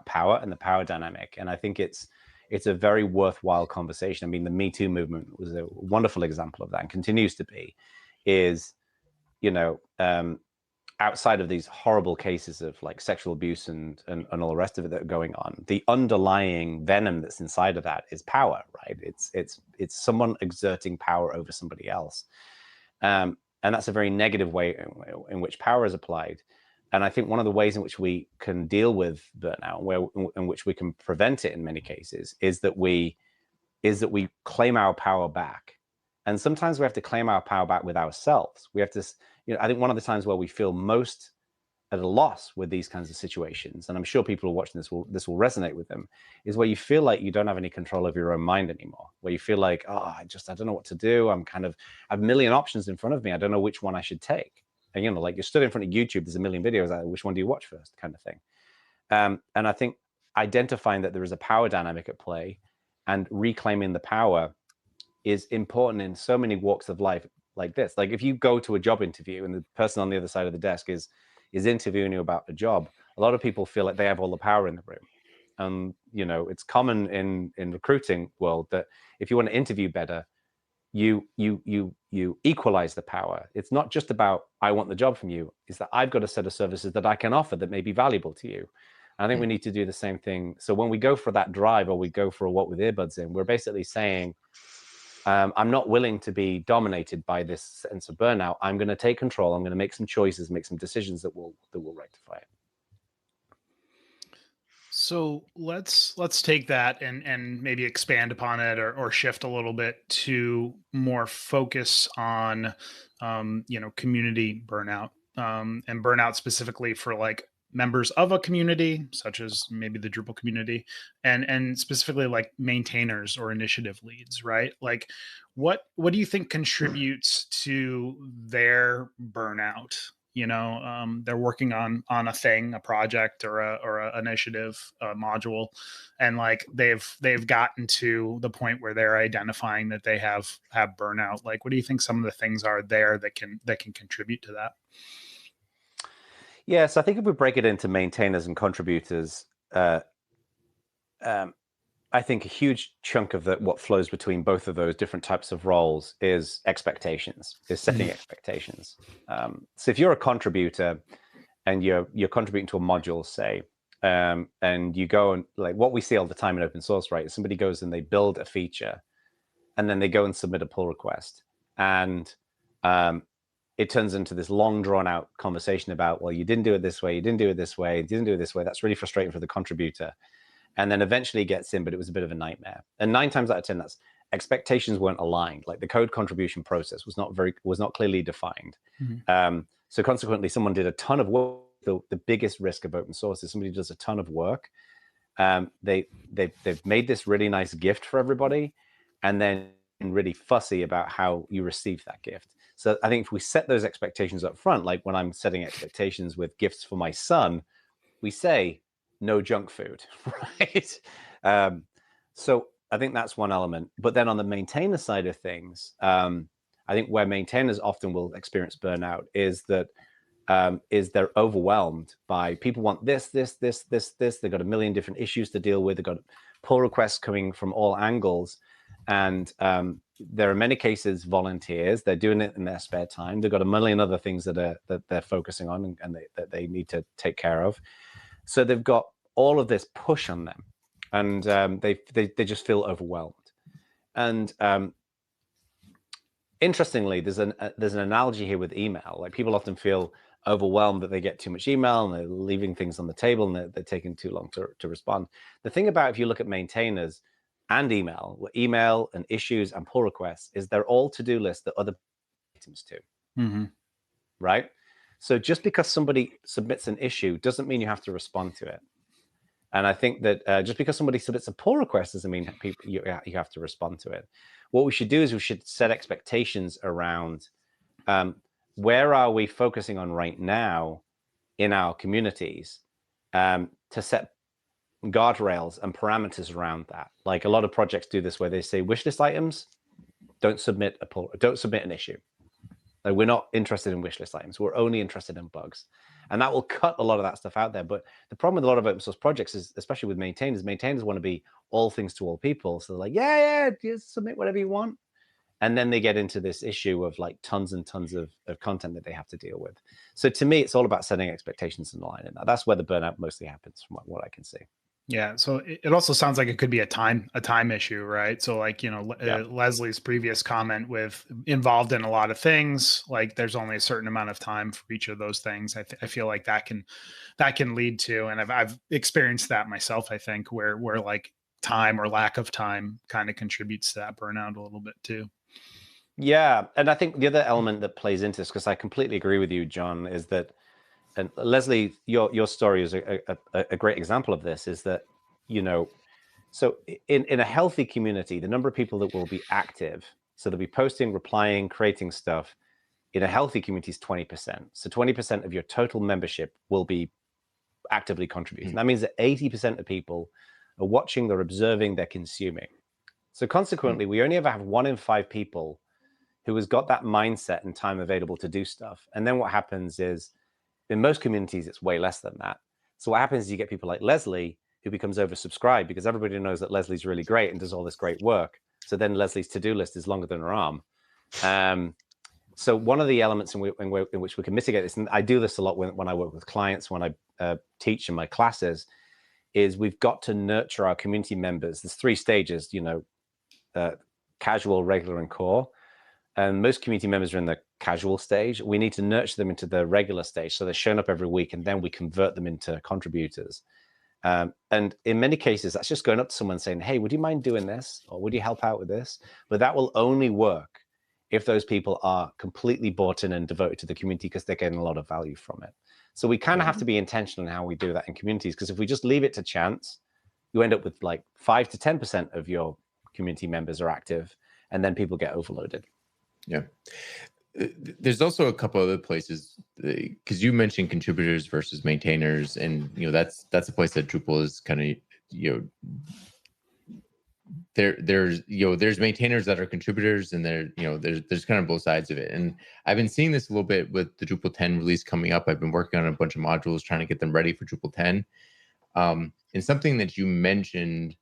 [SPEAKER 2] power and the power dynamic, and I think it's a very worthwhile conversation. I mean, the Me Too movement was a wonderful example of that, and continues to be. Outside of these horrible cases of like sexual abuse and all the rest of it that are going on, the underlying venom that's inside of that is power, right? It's someone exerting power over somebody else. And that's a very negative way in which power is applied. And I think one of the ways in which we can deal with burnout, in which we can prevent it in many cases, is that we claim our power back. And sometimes we have to claim our power back with ourselves. We have to, I think one of the times where we feel most at a loss with these kinds of situations, and I'm sure people who are watching this will resonate with them, is where you feel like you don't have any control of your own mind anymore, where you feel like, I don't know what to do. I have a million options in front of me. I don't know which one I should take. And, like, you're stood in front of YouTube, there's a million videos, which one do you watch first, kind of thing. And I think identifying that there is a power dynamic at play and reclaiming the power is important in so many walks of life like this. Like, if you go to a job interview and the person on the other side of the desk is interviewing you about a job, a lot of people feel like they have all the power in the room. It's common in recruiting world that if you want to interview better, you equalize the power. It's not just about, I want the job from you. It's that I've got a set of services that I can offer that may be valuable to you. I think we need to do the same thing. So when we go for that drive, or we go for a walk with earbuds in, we're basically saying, I'm not willing to be dominated by this sense of burnout. I'm going to take control. I'm going to make some choices, make some decisions that will rectify it.
[SPEAKER 1] So let's take that and maybe expand upon it, or shift a little bit to more focus on community burnout, and burnout specifically for like members of a community, such as maybe the Drupal community, and specifically like maintainers or initiative leads, right? Like what do you think contributes to their burnout? They're working on a thing, a project, or a initiative, module, and like they've gotten to the point where they're identifying that they have burnout. Like, what do you think some of the things are there that can contribute to that?
[SPEAKER 2] Yes, I think if we break it into maintainers and contributors, I think a huge chunk of what flows between both of those different types of roles is expectations, is setting expectations. So if you're a contributor and you're contributing to a module, say, and you go and like what we see all the time in open source, right? Somebody goes and they build a feature, and then they go and submit a pull request, and it turns into this long drawn out conversation about, well, you didn't do it this way, you didn't do it this way, you didn't do it this way. That's really frustrating for the contributor. And then eventually gets in, but it was a bit of a nightmare. And 9 times out of 10, that's expectations weren't aligned. Like the code contribution process was not clearly defined. So consequently, someone did a ton of work. The biggest risk of open source is somebody does a ton of work. They've made this really nice gift for everybody, and then really fussy about how you receive that gift. So I think if we set those expectations up front, like when I'm setting expectations with gifts for my son, we say, no junk food, right? So I think that's one element. But then on the maintainer side of things, I think where maintainers often will experience burnout is that they're overwhelmed by people want this. They've got a million different issues to deal with. They've got pull requests coming from all angles. And there are many cases volunteers. They're doing it in their spare time. They've got a million other things that they're focusing on and that they need to take care of. So they've got all of this push on them, and they just feel overwhelmed. And interestingly, there's an analogy here with email. Like people often feel overwhelmed that they get too much email and they're leaving things on the table and they're taking too long to respond. The thing about if you look at maintainers and email and issues and pull requests is they're all to-do lists that other items too, right? So just because somebody submits an issue doesn't mean you have to respond to it. And I think that just because somebody submits a pull request doesn't mean you have to respond to it. What we should do is we should set expectations around where are we focusing on right now in our communities, to set guardrails and parameters around that. Like a lot of projects do this where they say wish list items, don't submit an issue. Like we're not interested in wish list items. We're only interested in bugs. And that will cut a lot of that stuff out there. But the problem with a lot of open source projects is, especially with maintainers want to be all things to all people. So they're like, yeah, just submit whatever you want. And then they get into this issue of like tons and tons of content that they have to deal with. So to me, it's all about setting expectations and aligning that. That's where the burnout mostly happens from what I can see.
[SPEAKER 1] Yeah. So it also sounds like it could be a time issue, right? So like, Leslie's previous comment with involved in a lot of things, like there's only a certain amount of time for each of those things. I feel like that can lead to, and I've experienced that myself, I think, where like time or lack of time kind of contributes to that burnout a little bit too.
[SPEAKER 2] Yeah. And I think the other element that plays into this, because I completely agree with you, John, is that, and Leslie, your story is a great example of this, is that, so in a healthy community, the number of people that will be active, so they'll be posting, replying, creating stuff, in a healthy community is 20%. So 20% of your total membership will be actively contributing. That means that 80% of people are watching, they're observing, they're consuming. So consequently, we only ever have 1 in 5 people who has got that mindset and time available to do stuff. And then what happens is, in most communities, it's way less than that. So what happens is you get people like Leslie who becomes oversubscribed because everybody knows that Leslie's really great and does all this great work. So then Leslie's to-do list is longer than her arm. So one of the elements in which we can mitigate this, and I do this a lot when I work with clients, when I teach in my classes, is we've got to nurture our community members. There's 3 stages, casual, regular, and core. And most community members are in the casual stage. We need to nurture them into the regular stage, so they're showing up every week, and then we convert them into contributors. And in many cases, that's just going up to someone saying, hey, would you mind doing this? Or would you help out with this? But that will only work if those people are completely bought in and devoted to the community, because they're getting a lot of value from it. So we kind of have to be intentional in how we do that in communities, because if we just leave it to chance, you end up with like 5 to 10% of your community members are active, and then people get overloaded.
[SPEAKER 3] Yeah. There's also a couple other places, because you mentioned contributors versus maintainers, and that's a place that Drupal is kind of there's maintainers that are contributors, and there's kind of both sides of it. And I've been seeing this a little bit with the Drupal 10 release coming up. I've been working on a bunch of modules trying to get them ready for Drupal 10. And something that you mentioned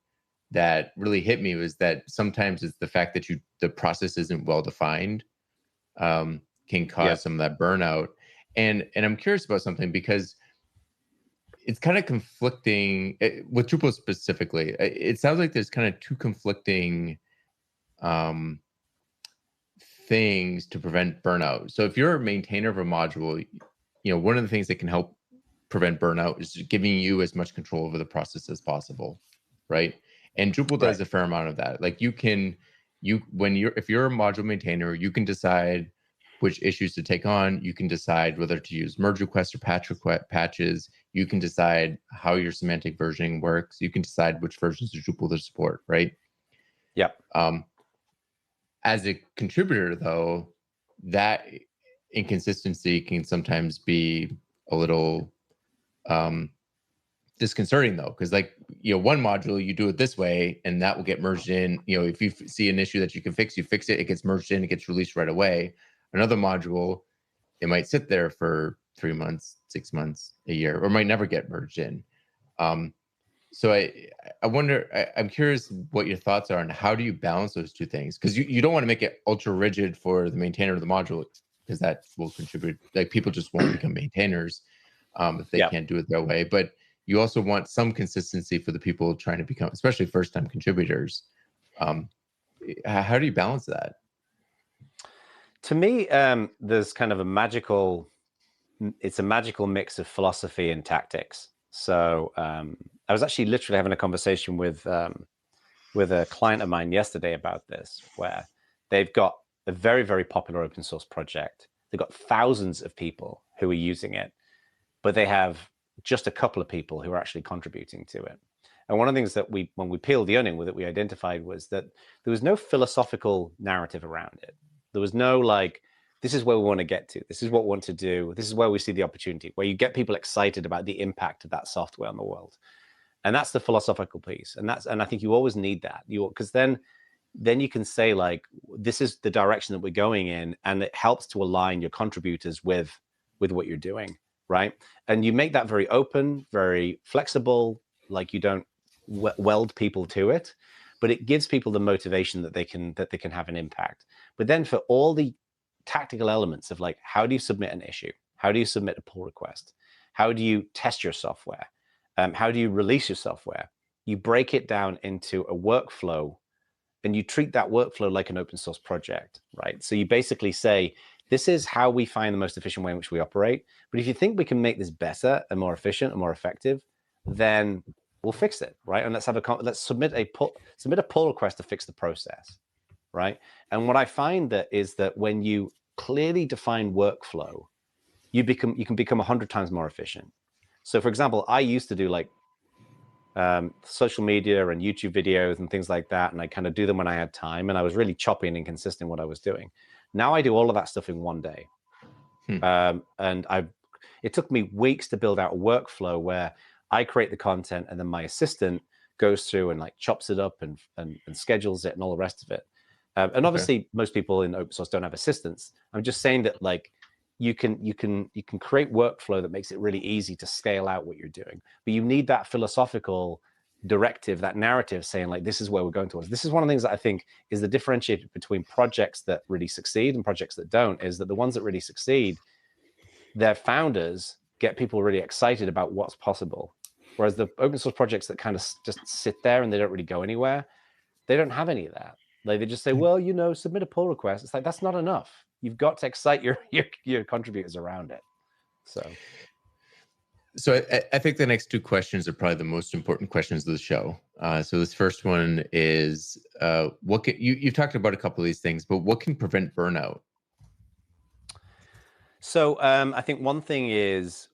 [SPEAKER 3] that really hit me was that sometimes it's the fact that the process isn't well defined can cause some of that burnout. And I'm curious about something, because it's kind of conflicting with Drupal specifically. It sounds like there's kind of 2 conflicting things to prevent burnout. So if you're a maintainer of a module, one of the things that can help prevent burnout is giving you as much control over the process as possible, right? And Drupal does a fair amount of that. Like if you're a module maintainer, you can decide which issues to take on. You can decide whether to use merge requests or patches. You can decide how your semantic versioning works. You can decide which versions of Drupal to support, right?
[SPEAKER 2] Yep.
[SPEAKER 3] As a contributor, though, that inconsistency can sometimes be a little disconcerting, though, because one module, you do it this way and that will get merged in. If you see an issue that you can fix, you fix it, it gets merged in, it gets released right away. Another module, it might sit there for 3 months, 6 months, a year, or might never get merged in. So I wonder, I'm curious what your thoughts are on how do you balance those 2 things? Because you don't want to make it ultra rigid for the maintainer of the module, because that will contribute, people just won't become maintainers if they can't do it their way. But you also want some consistency for the people trying to become, especially first-time contributors. How do you balance that?
[SPEAKER 2] To me, there's kind of a magical mix of philosophy and tactics. So I was actually literally having a conversation with a client of mine yesterday about this, where they've got a very, very popular open source project. They've got thousands of people who are using it, but they have just a couple of people who are actually contributing to it. And one of the things that when we peeled the onion that we identified was that there was no philosophical narrative around it. There was no this is where we want to get to. This is what we want to do. This is where we see the opportunity, where you get people excited about the impact of that software on the world. And that's the philosophical piece. And I think you always need that, because then you can say this is the direction that we're going in, and it helps to align your contributors with what you're doing, right? And you make that very open, very flexible, you don't weld people to it, but it gives people the motivation that they can have an impact. But then for all the tactical elements of how do you submit an issue? How do you submit a pull request? How do you test your software? How do you release your software? You break it down into a workflow, and you treat that workflow like an open source project, right? So you basically say, this is how we find the most efficient way in which we operate. But if you think we can make this better and more efficient and more effective, then we'll fix it, right? And let's submit a pull request to fix the process, right? And what I find is that when you clearly define workflow, you can become 100 times more efficient. So for example, I used to do social media and YouTube videos and things like that, and I kind of do them when I had time, and I was really choppy and inconsistent in what I was doing. Now I do all of that stuff in one day. And it took me weeks to build out a workflow where I create the content, and then my assistant goes through and chops it up and schedules it and all the rest of it. And obviously most people in open source don't have assistants. I'm just saying that you can create workflow that makes it really easy to scale out what you're doing, but you need that philosophical directive, that narrative saying this is where we're going towards. This is one of the things that I think is the differentiator between projects that really succeed and projects that don't, is that the ones that really succeed, their founders get people really excited about what's possible. Whereas the open source projects that kind of just sit there and they don't really go anywhere, they don't have any of that. Like they just say, well, submit a pull request. It's like, that's not enough. You've got to excite your contributors around it.
[SPEAKER 3] So I think the next two questions are probably the most important questions of the show. So this first one is, you've talked about a couple of these things, but what can prevent burnout?
[SPEAKER 2] So I think one thing is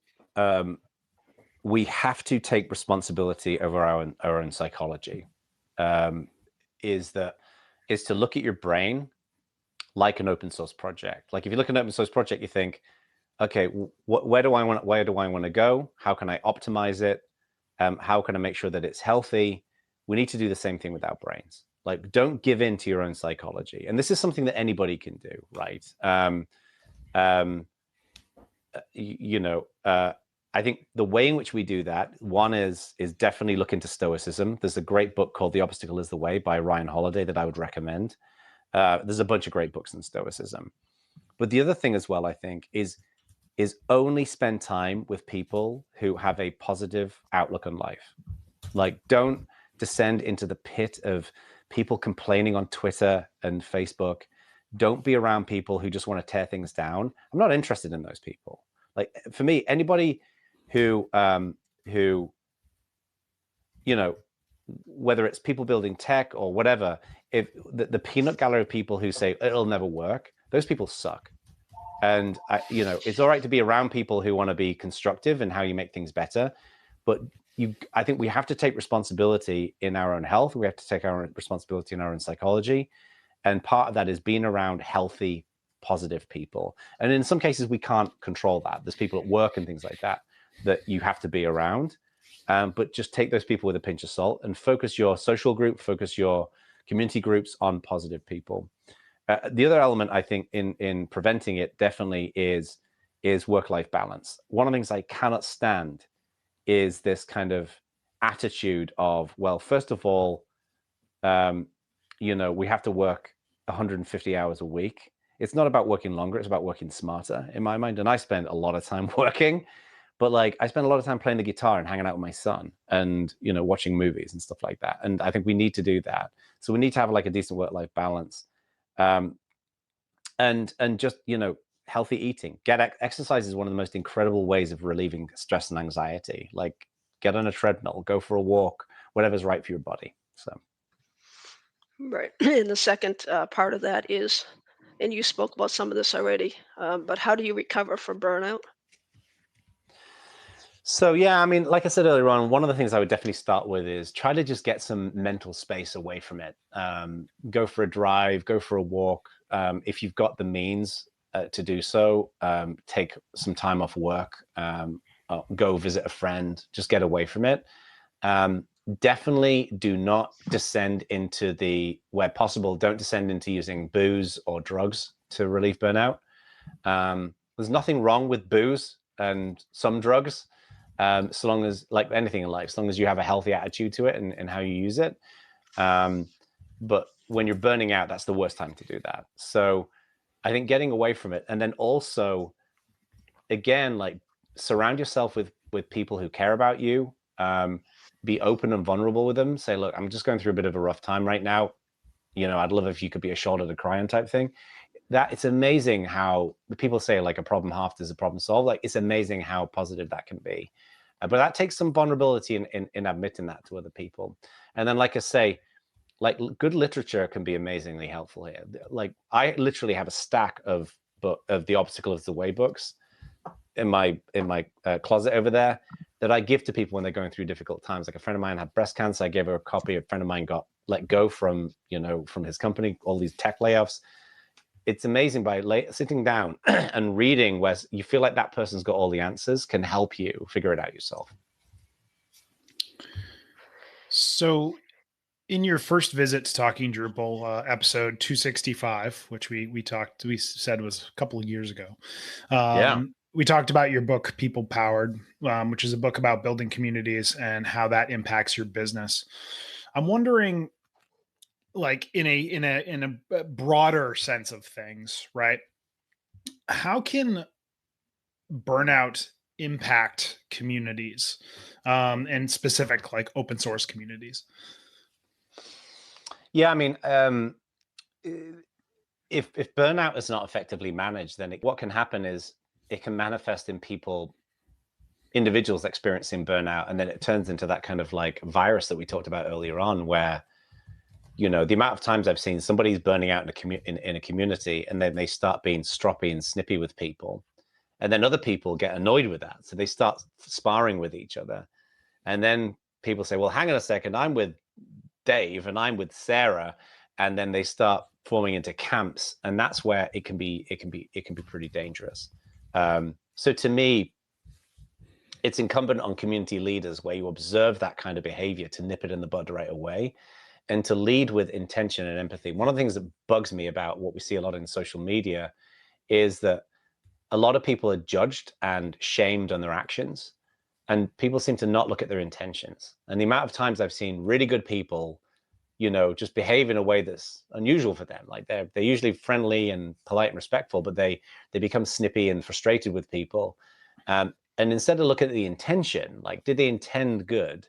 [SPEAKER 2] we have to take responsibility over our own psychology. Is to look at your brain like an open source project. Like if you look at an open source project, you think, okay, where do I want to go? How can I optimize it? How can I make sure that it's healthy? We need to do the same thing with our brains. Like, don't give in to your own psychology. And this is something that anybody can do, right? I think the way in which we do that, one is definitely look into Stoicism. There's a great book called The Obstacle is the Way by Ryan Holiday that I would recommend. There's a bunch of great books in Stoicism. But the other thing as well, I think, is only spend time with people who have a positive outlook on life. Like, don't descend into the pit of people complaining on Twitter and Facebook. Don't be around people who just want to tear things down. I'm not interested in those people. Like, for me, anybody who whether it's people building tech or whatever, if the peanut gallery of people who say it'll never work, those people suck. And it's all right to be around people who want to be constructive and how you make things better, but I think we have to take responsibility in our own health. We have to take our own responsibility in our own psychology, and part of that is being around healthy, positive people. And in some cases, we can't control that. There's people at work and things like that you have to be around. But just take those people with a pinch of salt and focus your social group, focus your community groups on positive people. The other element, I think, in preventing it definitely is work-life balance. One of the things I cannot stand is this kind of attitude of, well, first of all, we have to work 150 hours a week. It's not about working longer, it's about working smarter in my mind. And I spend a lot of time working, but like I spend a lot of time playing the guitar and hanging out with my son and, watching movies and stuff like that. And I think we need to do that. So we need to have like a decent work-life balance. And just, healthy eating. Exercise is one of the most incredible ways of relieving stress and anxiety. Like, get on a treadmill, go for a walk, whatever's right for your body. So.
[SPEAKER 4] Right. And the second part of that is, and you spoke about some of this already, but how do you recover from burnout?
[SPEAKER 2] So, yeah, I mean, like I said earlier on, one of the things I would definitely start with is try to just get some mental space away from it. Go for a drive, go for a walk. If you've got the means to do so, take some time off work, go visit a friend, just get away from it. Definitely do not descend into where possible, don't descend into using booze or drugs to relieve burnout. There's nothing wrong with booze and some drugs. So long as, like anything in life, as long as you have a healthy attitude to it and how you use it. But when you're burning out, that's the worst time to do that. So I think getting away from it, and then also, again, like surround yourself with people who care about you. Be open and vulnerable with them. Say, look, I'm just going through a bit of a rough time right now. I'd love if you could be a shoulder to cry on type thing. That it's amazing how people say like a problem halved is a problem solved. Like, it's amazing how positive that can be. But that takes some vulnerability in admitting that to other people. And then, like I say, like good literature can be amazingly helpful here. Like, I literally have a stack of The Obstacle is the Way books in my closet over there that I give to people when they're going through difficult times. Like, a friend of mine had breast cancer. I gave her a copy. A friend of mine got let go from his company, all these tech layoffs. It's amazing by sitting down and reading where you feel like that person's got all the answers can help you figure it out yourself.
[SPEAKER 1] So in your first visit to Talking Drupal, episode 265, which we said was a couple of years ago. We talked about your book, People Powered, which is a book about building communities and how that impacts your business. I'm wondering, like in a broader sense of things, right? How can burnout impact communities, and specific like open source communities?
[SPEAKER 2] Yeah, I mean, if burnout is not effectively managed, then what can happen is it can manifest in individuals experiencing burnout, and then it turns into that kind of like virus that we talked about earlier on, where the amount of times I've seen somebody's burning out in a community, and then they start being stroppy and snippy with people, and then other people get annoyed with that, so they start sparring with each other, and then people say, well, hang on a second, I'm with Dave and I'm with Sarah, and then they start forming into camps, and that's where it can be pretty dangerous. So to me, it's incumbent on community leaders, where you observe that kind of behavior, to nip it in the bud right away, and to lead with intention and empathy. One of the things that bugs me about what we see a lot in social media is that a lot of people are judged and shamed on their actions, and people seem to not look at their intentions. And the amount of times I've seen really good people, just behave in a way that's unusual for them. Like they're usually friendly and polite and respectful, but they become snippy and frustrated with people. And instead of looking at the intention, like, did they intend good?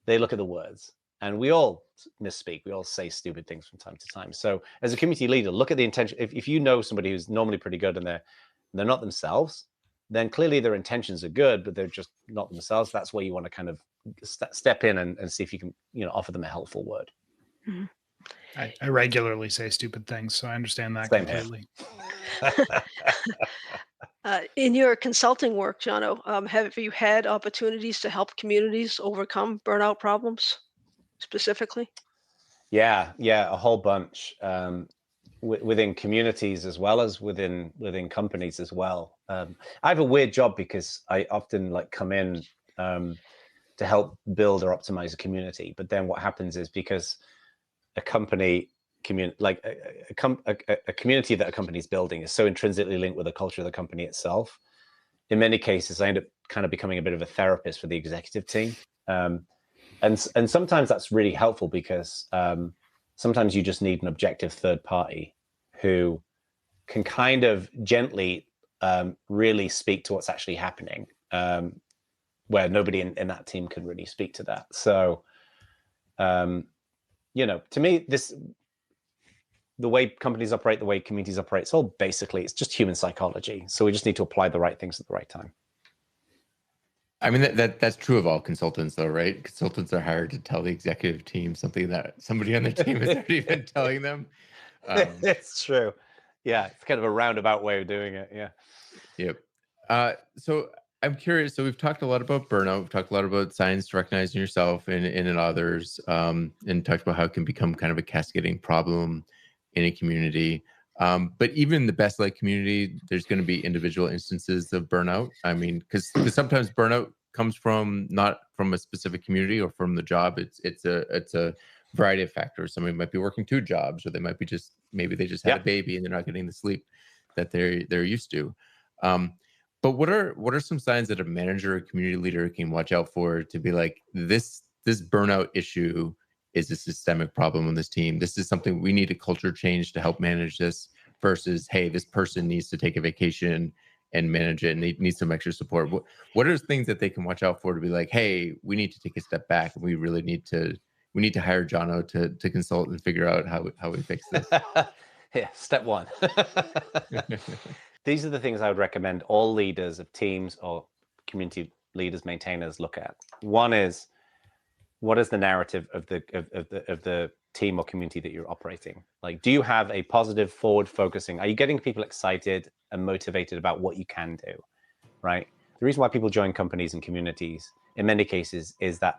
[SPEAKER 2] They look at the words. And we all misspeak. We all say stupid things from time to time. So as a community leader, look at the intention. If you know somebody who's normally pretty good and they're not themselves, then clearly their intentions are good, but they're just not themselves. That's where you want to kind of step in and see if you can, offer them a helpful word.
[SPEAKER 4] Mhm.
[SPEAKER 1] I regularly say stupid things, so I understand that
[SPEAKER 2] Same
[SPEAKER 1] completely.
[SPEAKER 4] In your consulting work, Jono, have you had opportunities to help communities overcome burnout problems specifically?
[SPEAKER 2] Yeah, a whole bunch, within communities as well as within companies as well. I have a weird job because I often come in to help build or optimize a community. But then what happens is, because a company a community that a company is building is so intrinsically linked with the culture of the company itself, in many cases I end up kind of becoming a bit of a therapist for the executive team. And sometimes that's really helpful, because sometimes you just need an objective third party who can kind of gently really speak to what's actually happening, where nobody in that team can really speak to that. So, to me, the way companies operate, the way communities operate, it's just human psychology. So we just need to apply the right things at the right time.
[SPEAKER 3] I mean, that's true of all consultants, though, right? Consultants are hired to tell the executive team something that somebody on their team has already been telling them.
[SPEAKER 2] It's true. Yeah, it's kind of a roundabout way of doing it. Yeah.
[SPEAKER 3] Yep. So I'm curious. So we've talked a lot about burnout. We've talked a lot about signs to recognizing yourself and in others, and talked about how it can become kind of a cascading problem in a community. But even in the best like community, there's going to be individual instances of burnout. I mean, because sometimes burnout comes not from a specific community or from the job. It's a variety of factors. Somebody might be working 2 jobs, or they might be maybe they just had a baby and they're not getting the sleep that they're used to. But what are some signs that a manager or community leader can watch out for to be like, this burnout issue is a systemic problem on this team? This is something we need a culture change to help manage this, versus, hey, this person needs to take a vacation and manage it and they need some extra support. What are things that they can watch out for to be like, hey, we need to take a step back and we really need to hire Jono to consult and figure out how we fix this?
[SPEAKER 2] Yeah, step 1. These are the things I would recommend all leaders of teams or community leaders, maintainers look at. One is, what is the narrative of the team or community that you're operating? Like, do you have a positive, forward-focusing? Are you getting people excited and motivated about what you can do, right? The reason why people join companies and communities, in many cases, is that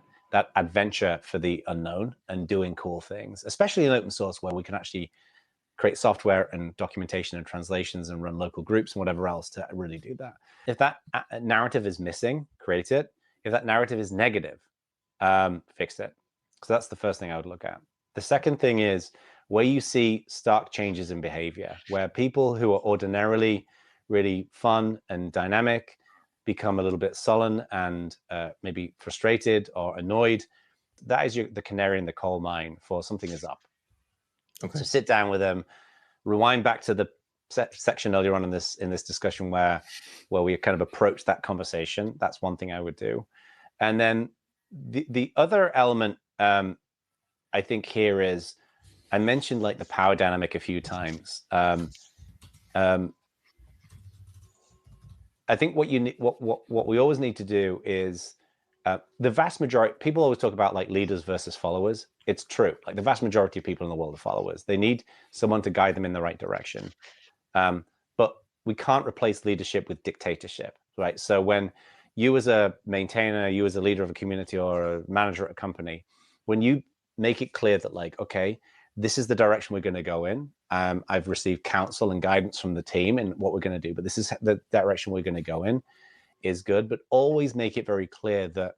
[SPEAKER 2] adventure for the unknown and doing cool things, especially in open source, where we can actually create software and documentation and translations and run local groups and whatever else to really do that. If that narrative is missing, create it. If that narrative is negative, fix it. So that's the first thing I would look at. The second thing is where you see stark changes in behavior, where people who are ordinarily really fun and dynamic become a little bit sullen and maybe frustrated or annoyed. That is the canary in the coal mine for something is up.
[SPEAKER 3] Okay.
[SPEAKER 2] So sit down with them, rewind back to the section earlier on in this discussion where we kind of approach that conversation. That's one thing I would do. And then the other element I think here is, I mentioned like the power dynamic a few times. I think what we always need to do is, the vast majority, people always talk about like leaders versus followers. It's true. Like the vast majority of people in the world are followers. They need someone to guide them in the right direction. But we can't replace leadership with dictatorship, right? So when you as a maintainer, you as a leader of a community or a manager at a company, when you make it clear that like, okay, this is the direction we're going to go in. I've received counsel and guidance from the team in what we're going to do, but this is the direction we're going to go in, is good. But always make it very clear that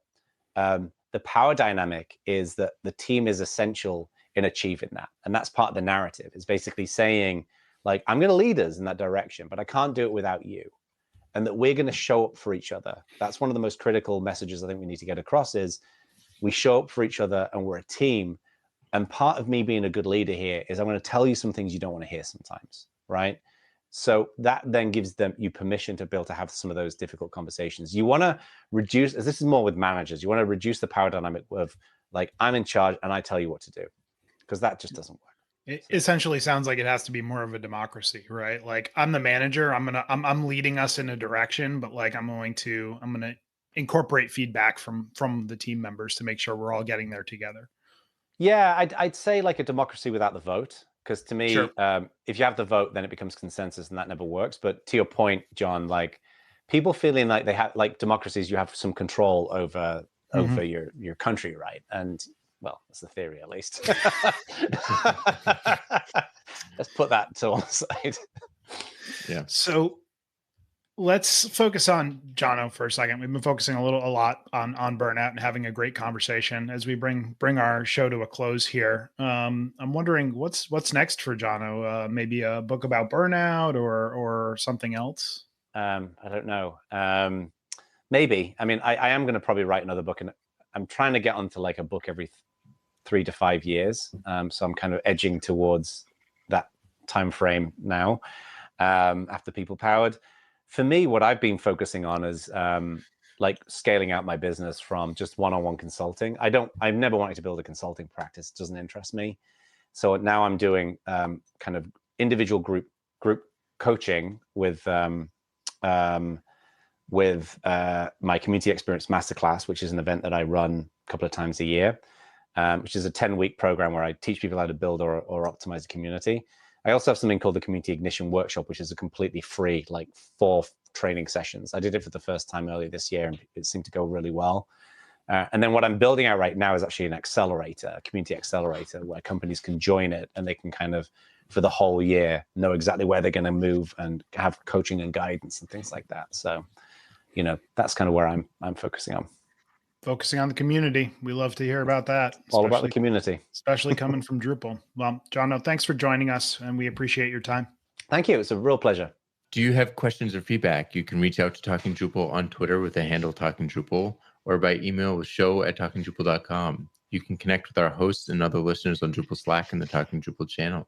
[SPEAKER 2] the power dynamic is that the team is essential in achieving that. And that's part of the narrative. It's basically saying like, I'm going to lead us in that direction, but I can't do it without you. And that we're going to show up for each other. That's one of the most critical messages I think we need to get across, is we show up for each other and we're a team. And part of me being a good leader here is I'm going to tell you some things you don't want to hear sometimes, right? So that then gives you permission to be able to have some of those difficult conversations. You want to reduce, as this is more with managers, you want to reduce the power dynamic of like, I'm in charge and I tell you what to do, because that just doesn't work.
[SPEAKER 1] It essentially sounds like it has to be more of a democracy, right? Like I'm the manager, I'm leading us in a direction, but like I'm going to incorporate feedback from the team members to make sure we're all getting there together.
[SPEAKER 2] Yeah, I'd say like a democracy without the vote, because to me,
[SPEAKER 1] Sure.
[SPEAKER 2] If you have the vote, then it becomes consensus, and that never works. But to your point, John, like people feeling like they have, like democracies, you have some control over your country, right? And well, that's the theory, at least. Let's put that to one side.
[SPEAKER 3] Yeah.
[SPEAKER 1] So let's focus on Jono for a second. We've been focusing a lot on burnout and having a great conversation as we bring our show to a close here. I'm wondering what's next for Jono. Maybe a book about burnout or something else.
[SPEAKER 2] I don't know. Maybe. I mean, I am going to probably write another book, and I'm trying to get onto like a book every 3 to 5 years. So I'm kind of edging towards that time frame now. After People Powered. For me, what I've been focusing on is like scaling out my business from just one-on-one consulting. I've never wanted to build a consulting practice. It doesn't interest me. So now I'm doing kind of individual group coaching with my Community Experience Masterclass, which is an event that I run a couple of times a year, which is a 10-week program where I teach people how to build or optimize a community. I also have something called the Community Ignition Workshop, which is a completely free, like 4 training sessions. I did it for the first time earlier this year, and it seemed to go really well. And then what I'm building out right now is actually an accelerator, a community accelerator, where companies can join it and they can kind of, for the whole year, know exactly where they're going to move and have coaching and guidance and things like that. So, you know, that's kind of where I'm focusing on.
[SPEAKER 1] Focusing on the community. We love to hear about that.
[SPEAKER 2] All about the community.
[SPEAKER 1] Especially coming from Drupal. Well, Jono, thanks for joining us, and we appreciate your time.
[SPEAKER 2] Thank you. It's a real pleasure.
[SPEAKER 3] Do you have questions or feedback? You can reach out to Talking Drupal on Twitter with the handle Talking Drupal, or by email with show@talkingdrupal.com. You can connect with our hosts and other listeners on Drupal Slack and the Talking Drupal channel.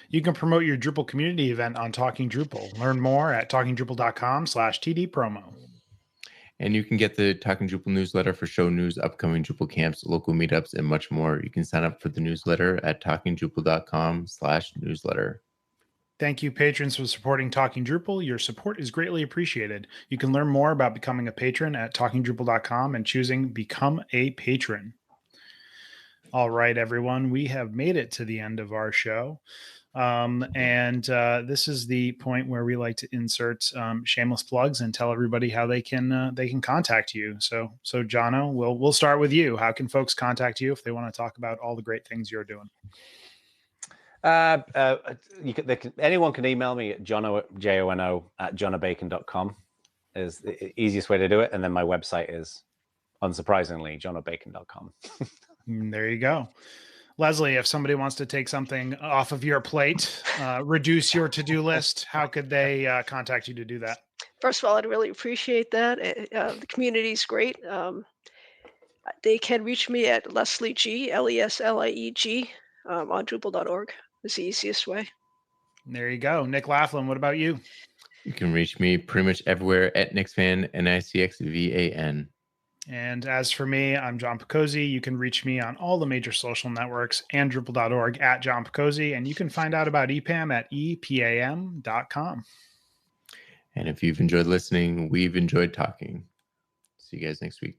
[SPEAKER 1] You can promote your Drupal community event on Talking Drupal. Learn more at talkingdrupal.com/TD-promo.
[SPEAKER 3] And you can get the Talking Drupal newsletter for show news, upcoming Drupal camps, local meetups, and much more. You can sign up for the newsletter at talkingdrupal.com/newsletter.
[SPEAKER 1] Thank you, patrons, for supporting Talking Drupal. Your support is greatly appreciated. You can learn more about becoming a patron at talkingdrupal.com and choosing Become a Patron. All right, everyone, we have made it to the end of our show. This is the point where we like to insert shameless plugs and tell everybody how they can contact you. So Jono, we'll start with you. How can folks contact you if they want to talk about all the great things you're doing?
[SPEAKER 2] Anyone can email me at Jono, Jono @jonobacon.com is the easiest way to do it. And then my website is, unsurprisingly, jonobacon.com.
[SPEAKER 1] There you go. Leslie, if somebody wants to take something off of your plate, reduce your to-do list, how could they contact you to do that?
[SPEAKER 4] First of all, I'd really appreciate that. The community is great. They can reach me at Leslie G, LESLIEG, on Drupal.org. It's the easiest way.
[SPEAKER 1] There you go. Nick Laughlin, what about you?
[SPEAKER 3] You can reach me pretty much everywhere at NixVan, NICXVAN.
[SPEAKER 1] And as for me, I'm John Picozzi. You can reach me on all the major social networks and Drupal.org at John Picozzi. And you can find out about EPAM at EPAM.com.
[SPEAKER 3] And if you've enjoyed listening, we've enjoyed talking. See you guys next week.